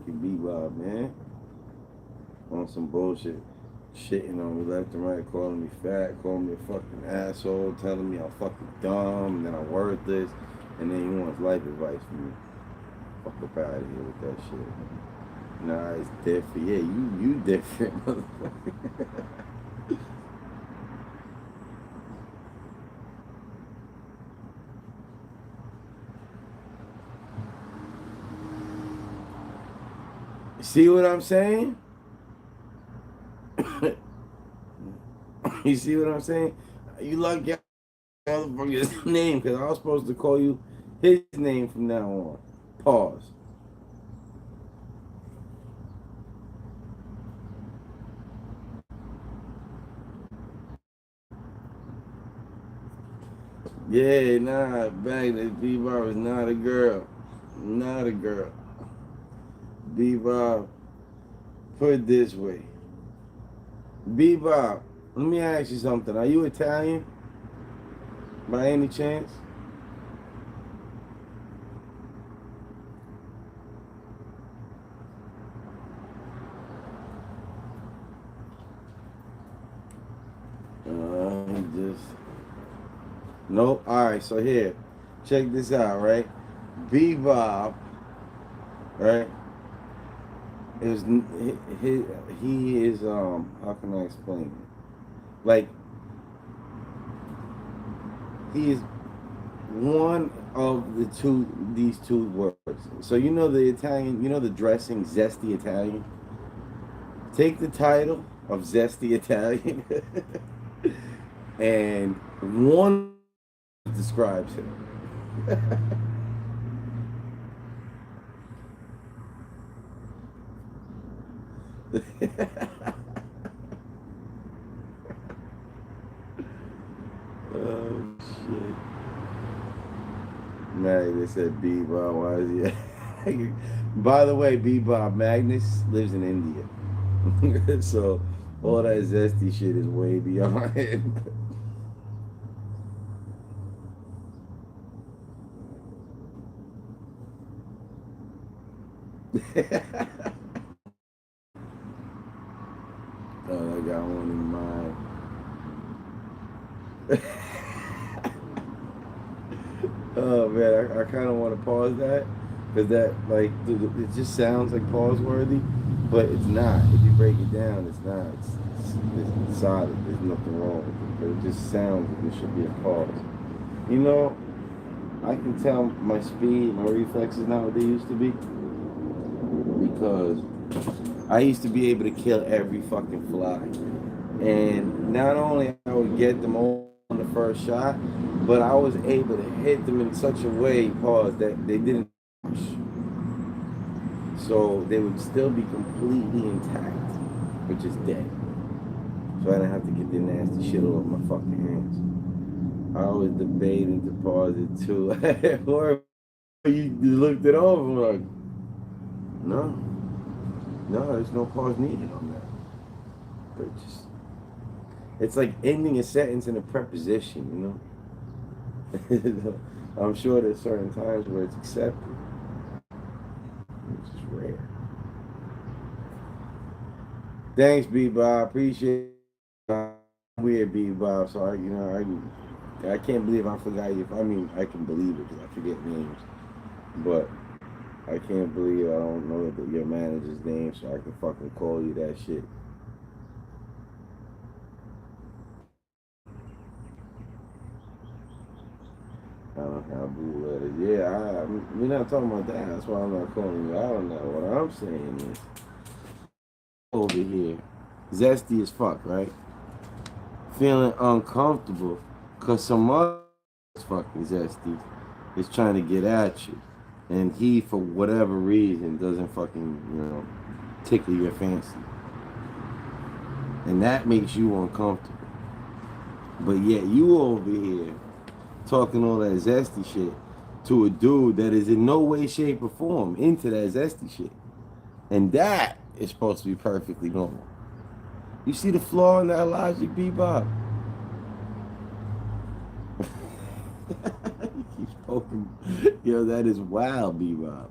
You bebop, man. On some bullshit. Shitting on me left and right, calling me fat, calling me a fucking asshole, telling me I'm fucking dumb, and then I'm worthless, and then he wants life advice from me. Fuck up out of here with that shit. Nah, it's different. Yeah, you different, motherfucker. See what I'm saying? You see what I'm saying? You lucky motherfucker's name because I was supposed to call you his name from now on. Pause. Yeah, nah, back to Bebop is not a girl. Not a girl. Bebop, put it this way. Bebop, let me ask you something. Are you Italian by any chance? Just nope. All right, so here, check this out, right? Bebop, right? Is he is how can I explain it? Like he is one of these two words. So you know the Italian, you know the dressing zesty Italian. Take the title of zesty Italian, and one describes him. said Bebop. Why is he? By the way, Bebop Magnus lives in India, so all that zesty shit is way beyond him. Oh, I got one in mind. Oh man, I kind of want to pause that because that like it just sounds like pause worthy, but it's not. If you break it down, it's not. It's solid. There's nothing wrong with it, but it just sounds like it should be a pause. You know, I can tell my speed, my reflexes not what they used to be because I used to be able to kill every fucking fly, and not only I would get them all on the first shot, but I was able to hit them in such a way, pause, that they didn't push. So they would still be completely intact, which is dead. So I didn't have to get the nasty shit all over my fucking hands. I was debating to pause it too. Or you looked it over like, no, no, there's no pause needed on that. But it's like ending a sentence in a preposition, you know? I'm sure there's certain times where it's accepted, which is rare. Thanks, Bebop. Appreciate it. Weird, Bebop. So I can't believe I forgot you. I mean, I can believe it because I forget names, but I can't believe I don't know your manager's name, so I can fucking call you that shit. I don't have blue letters. Yeah, we're not talking about that. That's why I'm not calling you out on that. What I'm saying is, over here, zesty as fuck, right? Feeling uncomfortable because some other fucking zesty is trying to get at you. And he, for whatever reason, doesn't fucking, tickle your fancy. And that makes you uncomfortable. But yet you over here talking all that zesty shit to a dude that is in no way, shape, or form into that zesty shit. And that is supposed to be perfectly normal. You see the flaw in that logic, Bebop? He keeps poking. Yo, that is wild, Bebop.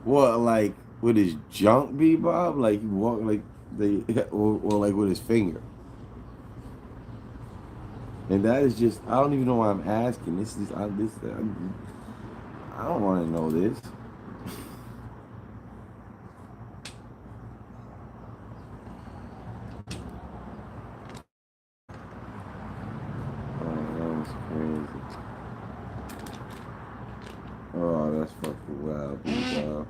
What, like with his junk, Bebop? Like he walk like they, or like with his finger. And that is just, I don't even know why I'm asking. I don't want to know this. Oh, that was crazy. Oh, that's fucking wild, Bebop.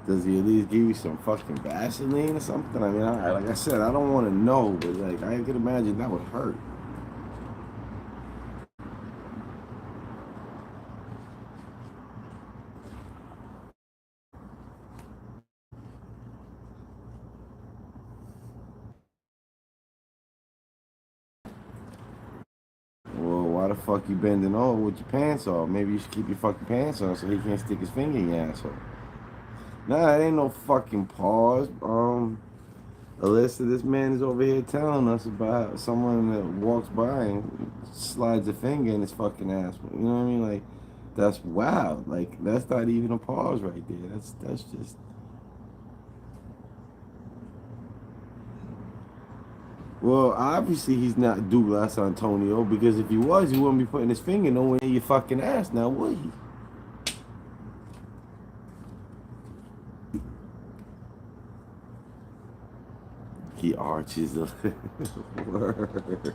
Does he at least give you some fucking Vaseline or something? I mean, like I said, I don't want to know, but like I can imagine that would hurt. Well, why the fuck you bending over with your pants off? Maybe you should keep your fucking pants on so he can't stick his finger in your asshole. Nah, it ain't no fucking pause. Alyssa, this man is over here telling us about someone that walks by and slides a finger in his fucking ass. You know what I mean? Like, that's wild. Like, that's not even a pause right there. That's just. Well, obviously he's not Douglas Antonio because if he was, he wouldn't be putting his finger nowhere in your fucking ass now, would he? He arches a word.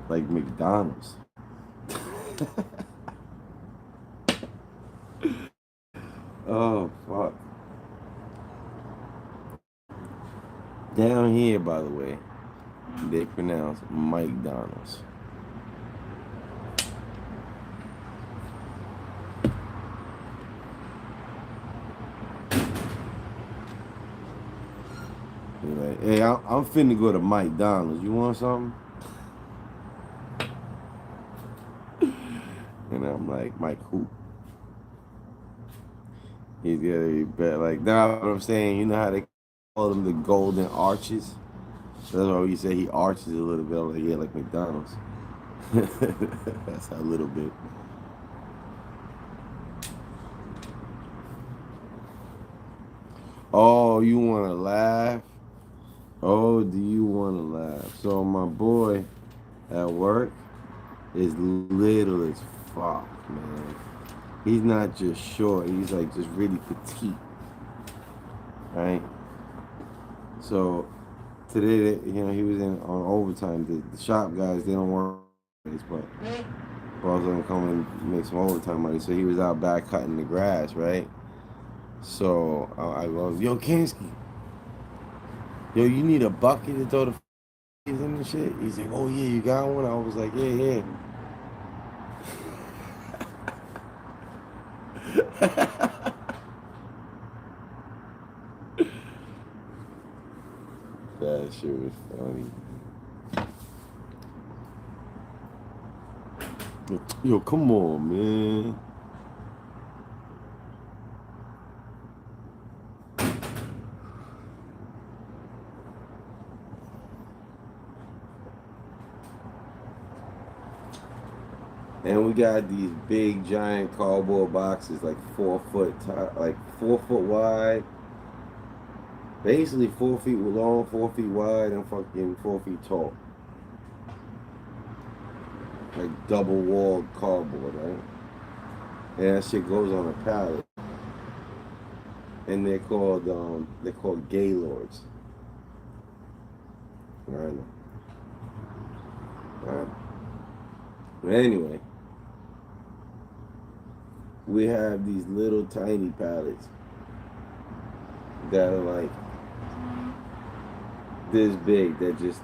Like McDonald's. Oh, fuck. Down here, by the way, they pronounce Mike Donald's. like, hey, I'm finna go to McDonald's. You want something? And I'm like, Mike who? He's gotta be better. Like, now what I'm saying, you know how they call them the golden arches? So that's why we say he arches a little bit. I'm like, yeah, like McDonald's. That's a little bit. Oh, you wanna laugh? Oh, do you wanna laugh? So my boy at work is little as fuck, man. He's not just short, he's like just really petite, right? So today, he was in on overtime. The shop guys, they don't work, but boss gonna come and make some overtime money. So he was out back cutting the grass, right? So I go, yo, Kinsky, yo, you need a bucket to throw the in and shit. He's like, oh yeah, you got one. I was like, yeah, yeah. That shit was funny. Yo, come on, man. And we got these big giant cardboard boxes, like 4 foot, like 4 foot wide, basically 4 feet long, 4 feet wide, and fucking 4 feet tall, like double walled cardboard, right? And that shit goes on a pallet, and they're called gaylords, right? Right. But anyway, we have these little tiny pallets that are like this big that just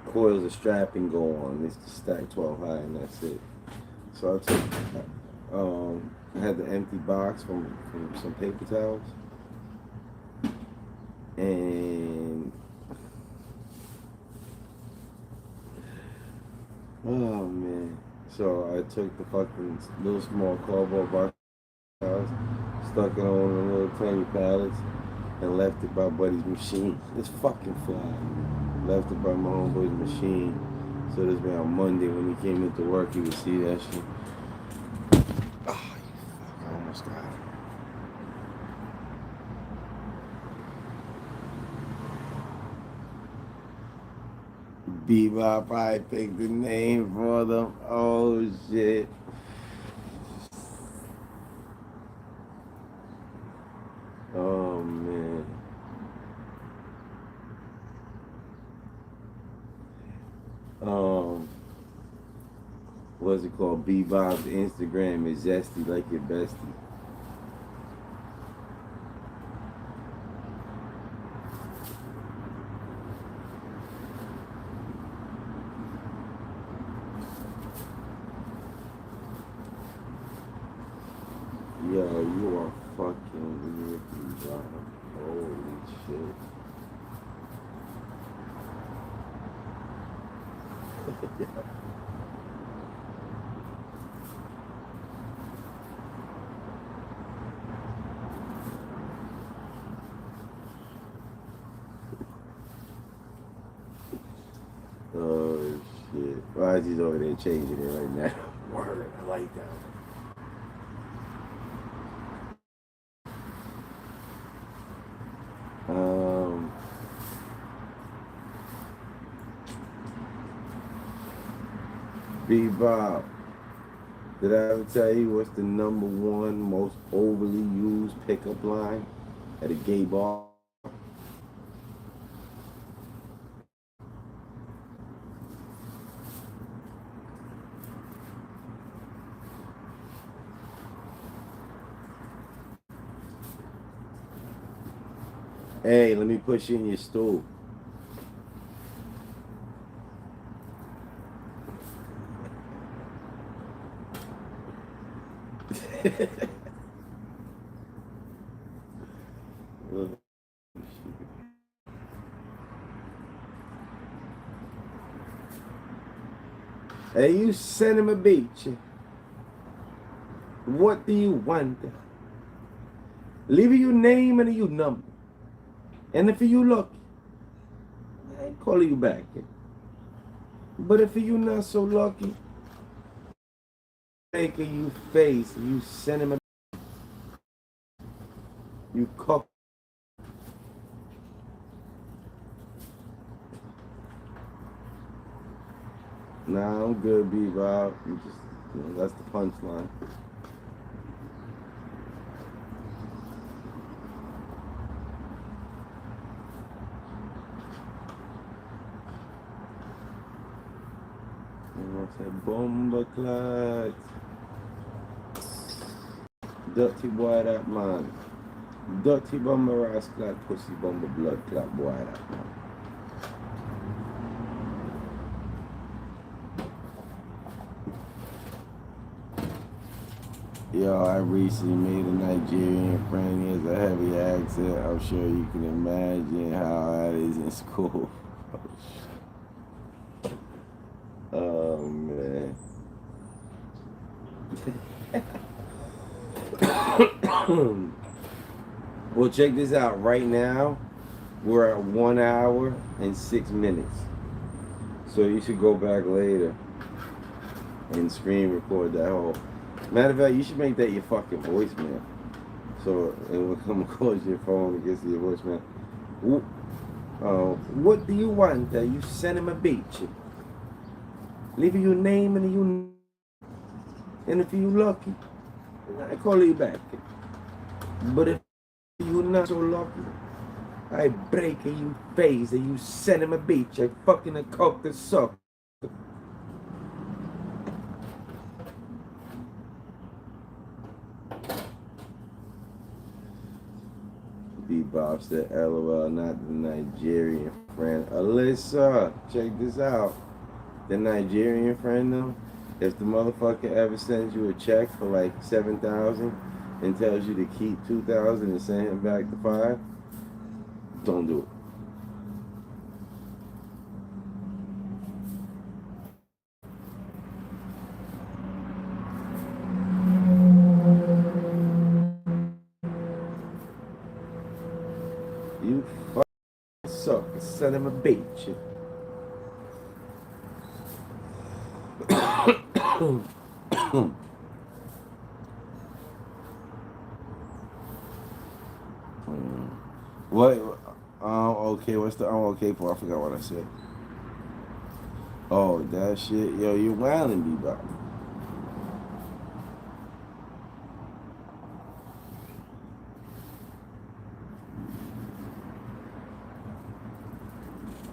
coils a strap and go on. It's just stacked 12 high and that's it. So I had the empty box from some paper towels and oh man. So I took the fucking little small cardboard box towels, stuck it on one of the little tiny pallets and left it by buddy's machine. It's fucking fly. Left it by my homeboy's machine. So this way on Monday when he came into work, he would see that shit. Oh, you fuck, I almost got it. Bebop, I picked the name for them. Oh, shit. Oh, man. Um, what's it called? Bebop's Instagram is zesty like your bestie. Yo, you are fucking weird, Bebop. Holy shit. Oh, shit. Raji's over there changing it right now. Word, I like that. Um, Bebop, did I ever tell you what's the number one most overly used pickup line at a gay bar? Hey, let me push you in your stool. Hey, you send him a beach. What do you want? Leave your name and your number. And if you lucky, I ain't calling you back. But if you not so lucky, making you face, you send him a you cock. Nah, I'm good, B-Bob. You just, that's the punchline. And I said, bomba clot. Dirty boy that man. Dirty bomber ras clot, pussy bomber blood clot boy that man. Yo, I recently made a Nigerian friend. He has a heavy accent. I'm sure you can imagine how that is in school. Oh, man. Well, check this out. Right now, we're at 1 hour and 6 minutes. So you should go back later and screen record that whole. Matter of fact, you should make that your fucking voicemail. So it will come across your phone and gets to your voicemail. What do you want? You send him a beach. Leave your name and if you lucky, I call you back. But if you not so lucky, I break in your face and you send him a beach. I fucking a cock the suck. Bebop said, LOL, not the Nigerian friend. Alyssa, check this out. The Nigerian friend, though, if the motherfucker ever sends you a check for like 7,000 and tells you to keep 2,000 and send him back the 5, don't do it. You fucking suck. Send him a bitch. What? Okay. What's the okay for? I forgot what I said. Oh, that shit. Yo, you wildin' me, bro.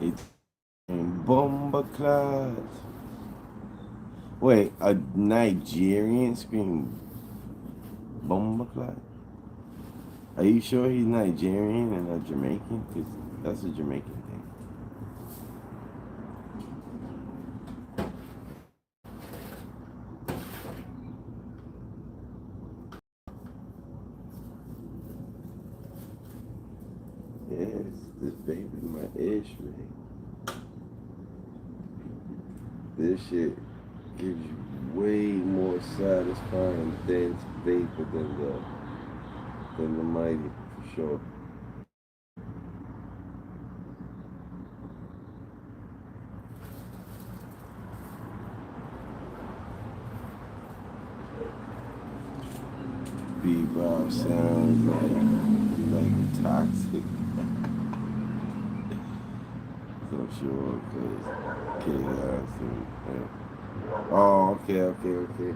It's bomba class. Wait, a Nigerian scream bomba class? Are you sure he's Nigerian and not Jamaican? Because that's a Jamaican thing. Yes, this baby my ish ring. This shit gives you way more satisfying dense vapor than the mighty for sure. Bebop sounds like toxic. So sure, cause chaos and oh, okay.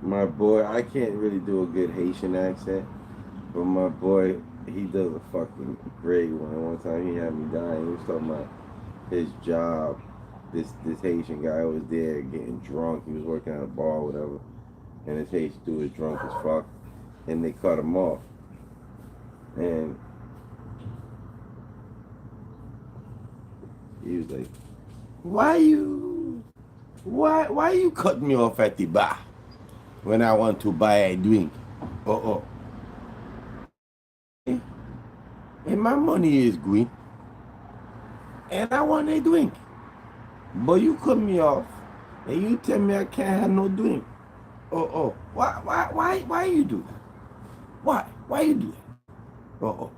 My boy, I can't really do a good Haitian accent, but my boy, he does a fucking great one. One time he had me dying. He was talking about his job. This Haitian guy was there getting drunk. He was working at a bar or whatever, and this Haitian dude was drunk as fuck, and they cut him off. And he was like, why you cut me off at the bar when I want to buy a drink? Oh, my money is green, and I want a drink. But you cut me off, and you tell me I can't have no drink. Oh, why you do that? Why you do that? Oh.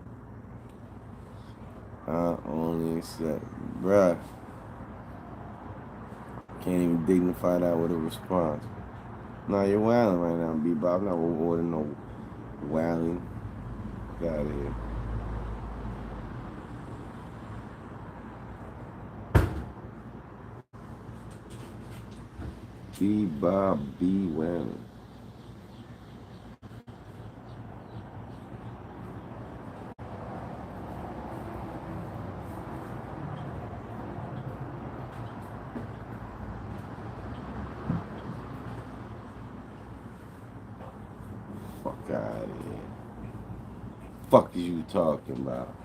I only accept, bruh. Can't even dignify that with a response. Nah, you're wilding right now, Bebop. I'm not rewarding no wilding. Get out of here. Bebop, be wilding. Fuck out of here. Fuck is you talking about?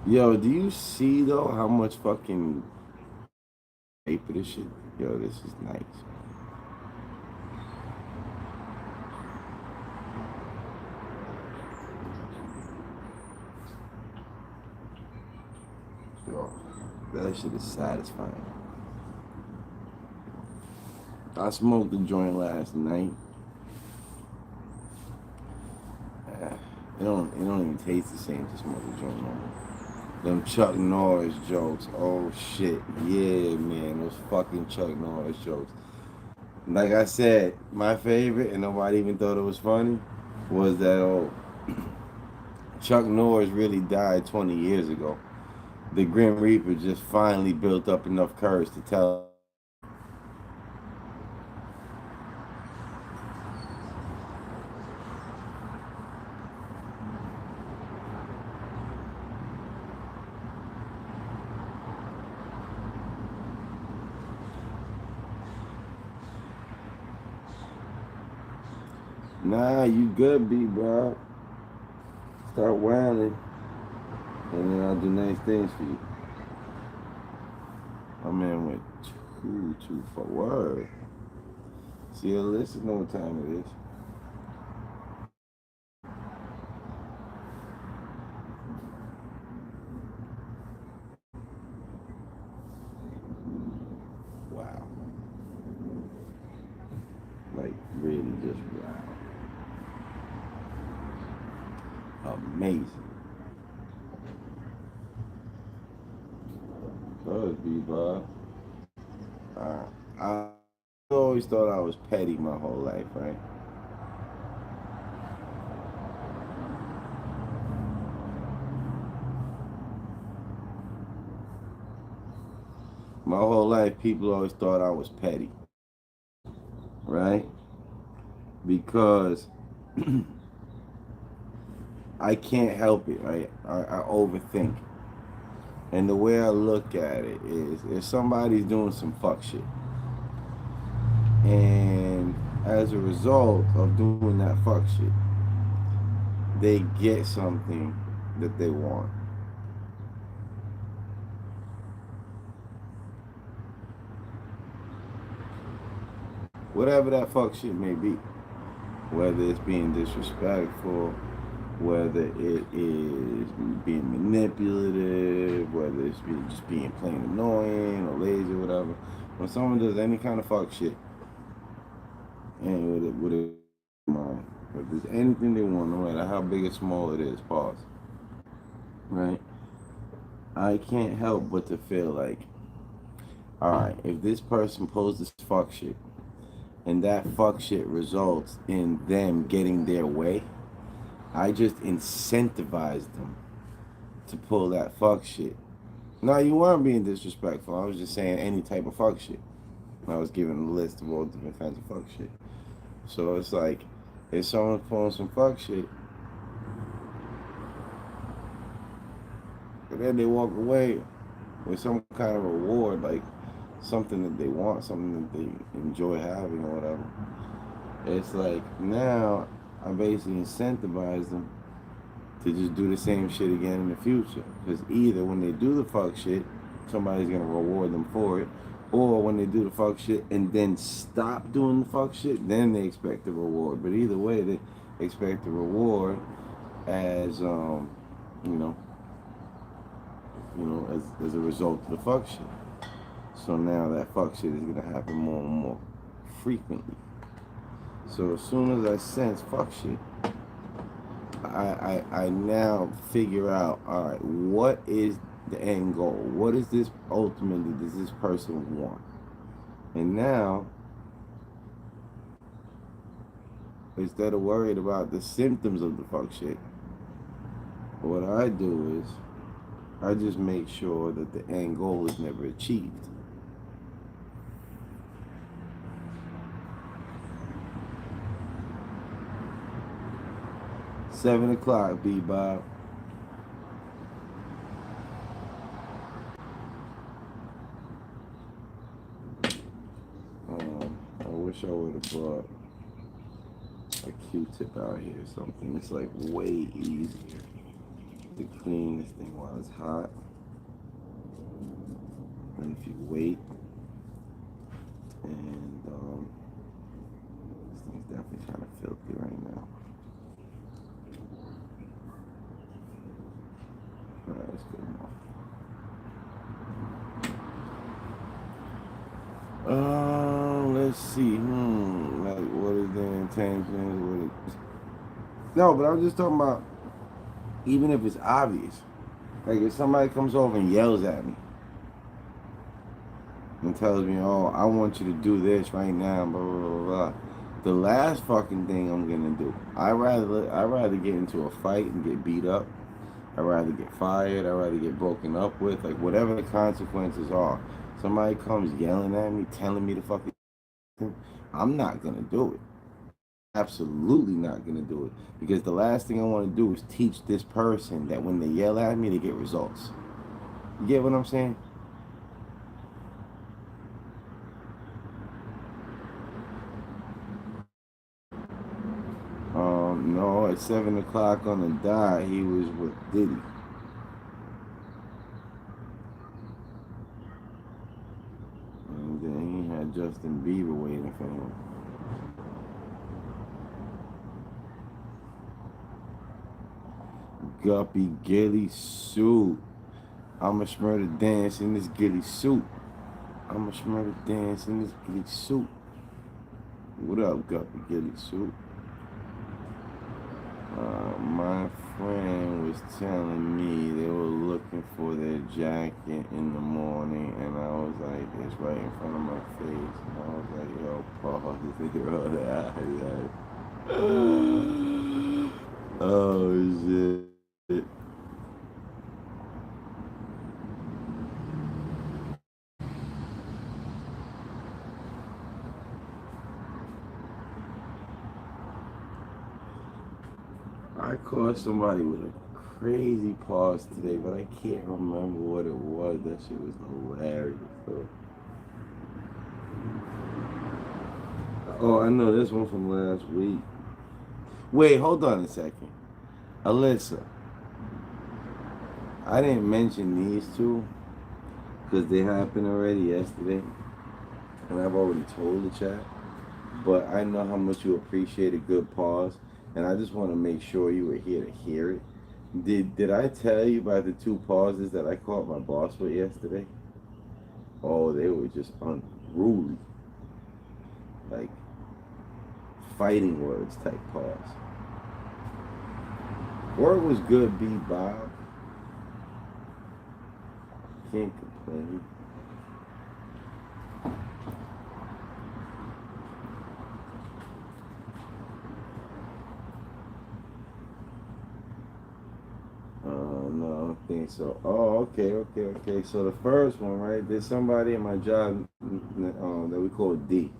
Yo, do you see though how much fucking paper this shit? Yo, this is nice. Yo, that shit is satisfying. I smoked the joint last night. It don't even taste the same to smoke a joint no more. Them Chuck Norris jokes. Oh shit. Yeah, man. Those fucking Chuck Norris jokes. Like I said, my favorite, and nobody even thought it was funny, was that Chuck Norris really died 20 years ago. The Grim Reaper just finally built up enough courage to tell. Nah, you good, B, bro. Start wailing, and then I'll do nice things for you. My man went too for word. See, listen, know what time it is. Wow. Like, really just wow. Amazing. Good, B, bro. I always thought I was petty my whole life, right? My whole life, people always thought I was petty, right? Because I can't help it, right? I overthink. And the way I look at it is if somebody's doing some fuck shit, and as a result of doing that fuck shit, they get something that they want. Whatever that fuck shit may be. Whether it's being disrespectful, whether it is being manipulative, whether it's just being plain annoying or lazy or whatever. When someone does any kind of fuck shit, and with it mind, if there's anything they want, no matter how big or small it is, pause. Right? I can't help but to feel like, alright, if this person pulls this fuck shit, and that fuck shit results in them getting their way, I just incentivized them to pull that fuck shit. No, you weren't being disrespectful. I was just saying any type of fuck shit. I was giving a list of all different kinds of fuck shit. So it's like, if someone's pulling some fuck shit, but then they walk away with some kind of reward, like something that they want, something that they enjoy having or whatever. It's like now I basically incentivize them to just do the same shit again in the future. Because either when they do the fuck shit, somebody's gonna reward them for it, or when they do the fuck shit and then stop doing the fuck shit, then they expect the reward. But either way, they expect the reward, as you know, as a result of the fuck shit. So now that fuck shit is gonna happen more and more frequently. So as soon as I sense fuck shit, I now figure out, all right, what is the end goal? What is this ultimately does this person want? And now, instead of worried about the symptoms of the fuck shit, what I do is I just make sure that the end goal is never achieved. $7 o'clock, B Bob. I wish I would have brought a Q-tip out here or something. It's like way easier to clean this thing while it's hot than if you wait. And this thing's definitely kind of filthy right now. Alright, that's good enough. Let's see. Like, what is the intention? No, but I'm just talking about, even if it's obvious. Like, if somebody comes over and yells at me and tells me, oh, I want you to do this right now, blah, blah, blah, blah. The last fucking thing I'm gonna do, I rather get into a fight and get beat up. I'd rather get fired. I'd rather get broken up with. Like, whatever the consequences are. Somebody comes yelling at me, telling me to fucking, I'm not gonna do it. Absolutely not gonna do it. Because the last thing I want to do is teach this person that when they yell at me, they get results. You get what I'm saying? No, at 7 o'clock on the dot, he was with Diddy. And then he had Justin Bieber waiting for him. Guppy ghillie suit. I'ma smurder dance in this ghillie suit. I'ma smurder dance in this ghillie suit. What up, Guppy ghillie suit? My friend was telling me they were looking for their jacket in the morning, and I was like, it's right in front of my face. And I was like, yo, Paul, you think about that? Oh, shit. I caught somebody with a crazy pause today, but I can't remember what it was. That shit was hilarious, though. Oh, I know this one from last week. Wait, hold on a second. Alyssa, I didn't mention these two because they happened already yesterday, and I've already told the chat. But I know how much you appreciate a good pause, and I just want to make sure you were here to hear it. Did I tell you about the two pauses that I caught my boss with yesterday? Oh, they were just unruly, like fighting words type pause. Work was good, B Bob. Can't complain. No, I don't think so. Oh, okay. So the first one, right? There's somebody in my job that we call D,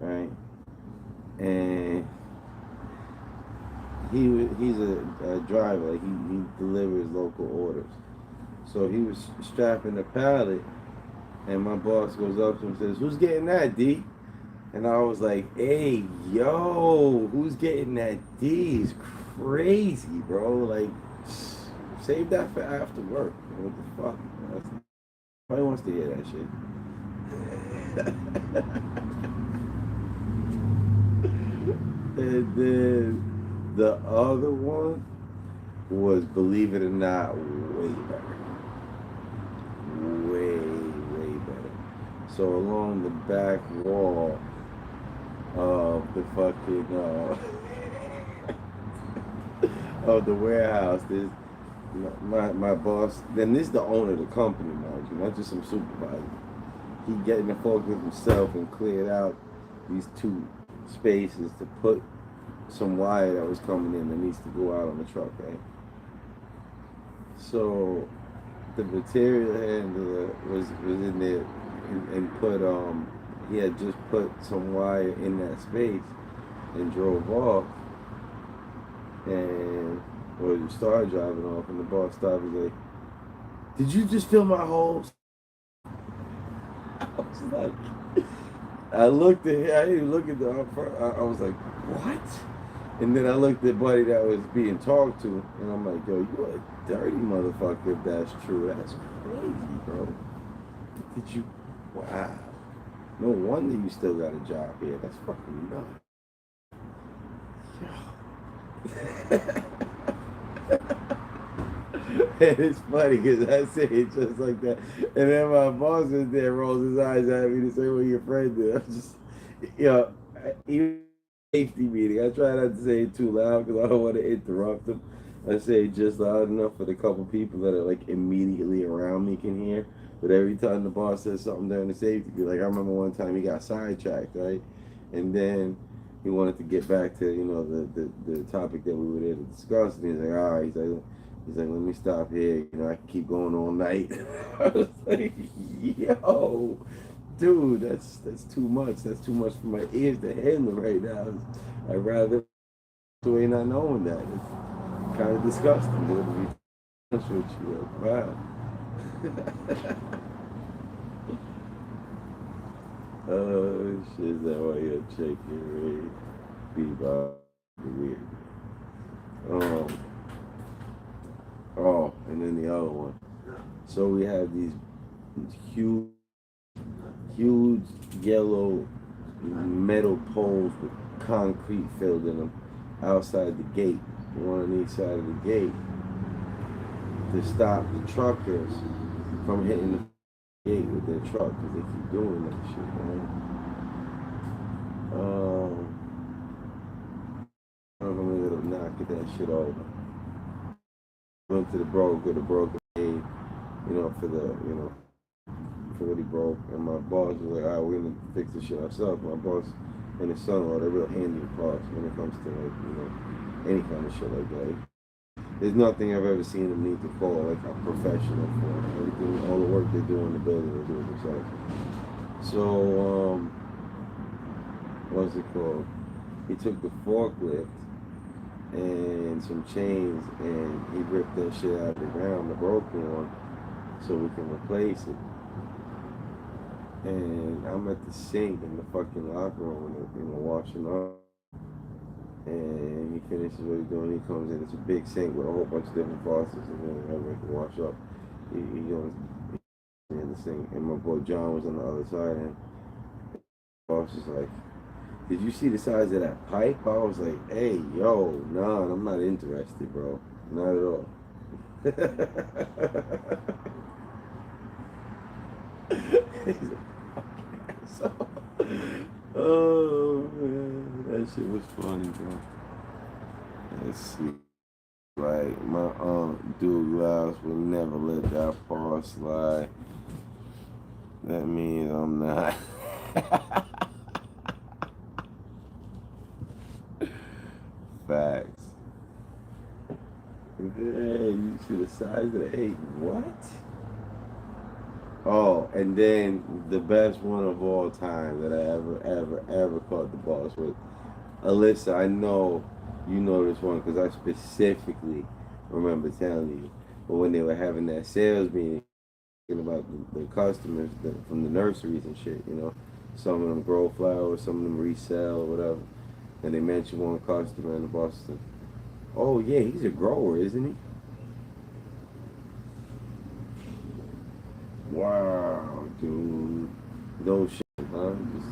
right? And he's a driver. Like he delivers local orders. So he was strapping the pallet, and my boss goes up to him and says, "Who's getting that, D?" And I was like, "Hey, yo, who's getting that D? Is crazy, bro. Like, save that for after work. What the fuck? Nobody wants to hear that shit." And then The other one was, believe it or not, way better. Way, way better. So along the back wall of the fucking of the warehouse, there's my boss. Then this is the owner of the company, mind you, not just some supervisor. He get in the forklift himself and cleared out these two spaces to put some wire that was coming in that needs to go out on the truck, right? So the material handler was in there and put he had just put some wire in that space and drove off, and or he started driving off, and the boss stopped and was like, "Did you just fill my holes?" I was like, I looked at him, I didn't even look at the I was like, what? And then I looked at buddy that was being talked to, and I'm like, yo, you a dirty motherfucker if that's true. That's crazy, bro. Did you? Wow. No wonder you still got a job here. That's fucking nuts. And it's funny because I say it just like that. And then my boss is there, rolls his eyes at me to say what your friend did. I'm just, you know, even safety meeting, I try not to say it too loud because I don't want to interrupt them. I say it just loud enough for the couple people that are like immediately around me can hear. But every time the boss says something during the safety, be like, I remember one time he got sidetracked, right? And then he wanted to get back to, you know, the topic that we were there to discuss. And he's like, all right, he's like, let me stop here. You know, I can keep going all night. I was like, yo, dude, that's too much. That's too much for my ears to handle right now. I'd rather do it not knowing that. It's kind of disgusting, dude, to be honest with you. Wow. Oh, shit, that why you're shaking, right? Be weird. Um, oh, and then the other one. So we have these huge, huge yellow metal poles with concrete filled in them outside the gate, one on each side of the gate, to stop the truckers from hitting the gate with their truck because they keep doing that shit, man. I'm gonna let them knock that shit over. Went to the broker paid, you know, for the, you know, for what he broke, and my boss was like, all right, we're gonna fix this shit ourselves. My boss and his son-in-law, they're real handy with parts when it comes to, like, you know, any kind of shit like that. There's nothing I've ever seen them need to call like a professional for. Everything, all the work they do in the building, they do it themselves. So, what's it called? He took the forklift and some chains, and he ripped that shit out of the ground, the broken one, so we can replace it. And I'm at the sink in the fucking locker room, and we're washing up. And he finishes what he's doing. He comes in. It's a big sink with a whole bunch of different faucets, and then everybody can wash up. He goes in the sink, and my boy John was on the other side, and the boss was like, "Did you see the size of that pipe?" I was like, "Hey, yo, nah, I'm not interested, bro. Not at all." So, oh man, that shit was funny, bro. Let's see. Like, my aunt Douglas will never let that part slide. That means I'm not. Facts. Hey, you see the size of the eight. What? Oh, and then the best one of all time that I ever caught the boss with. Alyssa, I know you know this one because I specifically remember telling you. But when they were having that sales meeting, about the customers from the nurseries and shit, you know, some of them grow flowers, some of them resell or whatever. And they mentioned one customer in the Boston. Oh yeah, he's a grower, isn't he? Wow, dude. No shit, huh? Just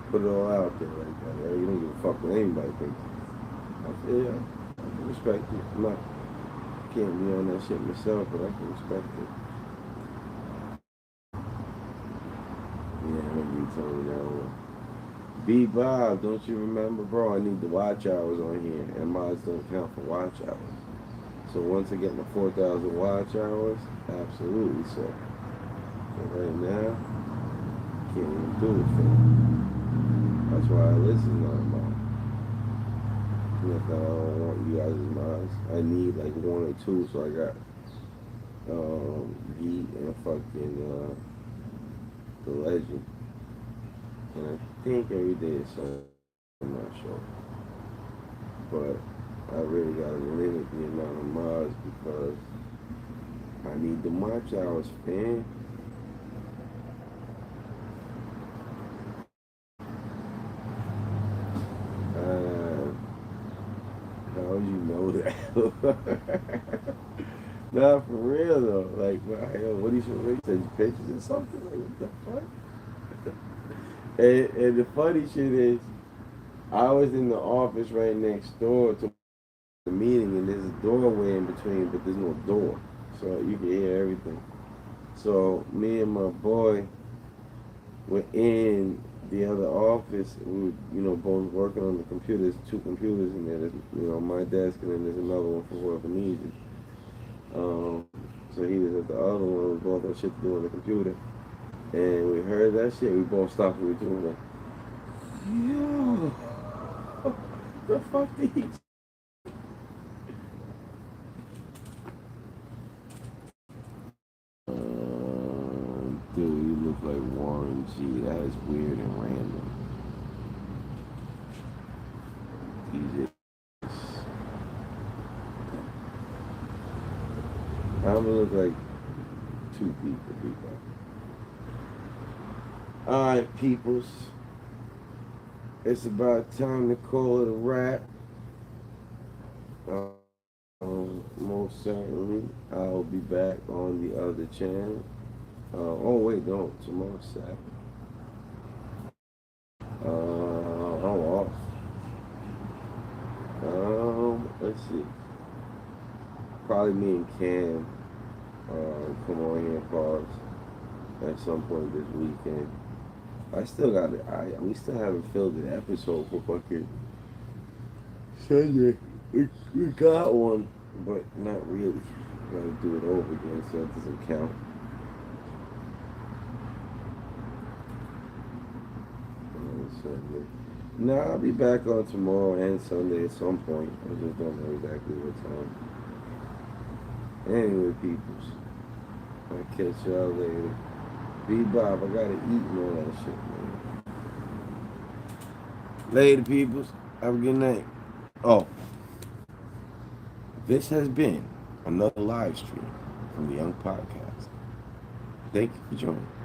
put it all out there like that, right? You don't give a fuck what anybody thinks. I feel ya. respect it. I'm not can't be on that shit myself, but I can respect it. Yeah, I remember you telling me that one. B Bob, don't you remember, bro? I need the watch hours on here, and mods don't count for watch hours. So once I get my 4,000 watch hours, absolutely so. But right now, can't even do it for me. That's why I listen to them. Not that I don't want you guys' mods. I need like one or two, so I got Yeet and fucking the Legend. And I think every day is Sunday. I'm not sure. But I really gotta limit the amount of mods because I need the watch hours, man. Uh, how would you know that? Nah, for real though. Like, what do you should send you pictures or something? Like, what the fuck? And the funny shit is, I was in the office right next door to the meeting, and there's a doorway in between, but there's no door, so you can hear everything. So me and my boy were in the other office. We were, both working on the computers. Two computers in there. There's, my desk, and then there's another one for whoever needs it. So he was at the other one. We both had shit to do on the computer, and we heard that shit. We both stopped what we were doing. Like, yo, the fuck did he? Dude, you look like Warren G. That is weird and random. Jesus. I'm gonna look like two people. Alright, peoples. It's about time to call it a wrap. Most certainly, I'll be back on the other channel. Oh, wait, no, tomorrow's Saturday. I'm off. Let's see. Probably me and Cam come on here and pause at some point this weekend. I still got it. We still haven't filled an episode for fucking Sunday. We got one, but not really. Gotta do it over again, so it doesn't count. Sunday. Nah, I'll be back on tomorrow and Sunday at some point. I just don't know exactly what time. Anyway, peoples, I'll catch y'all later. Bob, I gotta eat and all that shit, man. Later, peoples. Have a good night. Oh, this has been another live stream from the Young Podcast. Thank you for joining.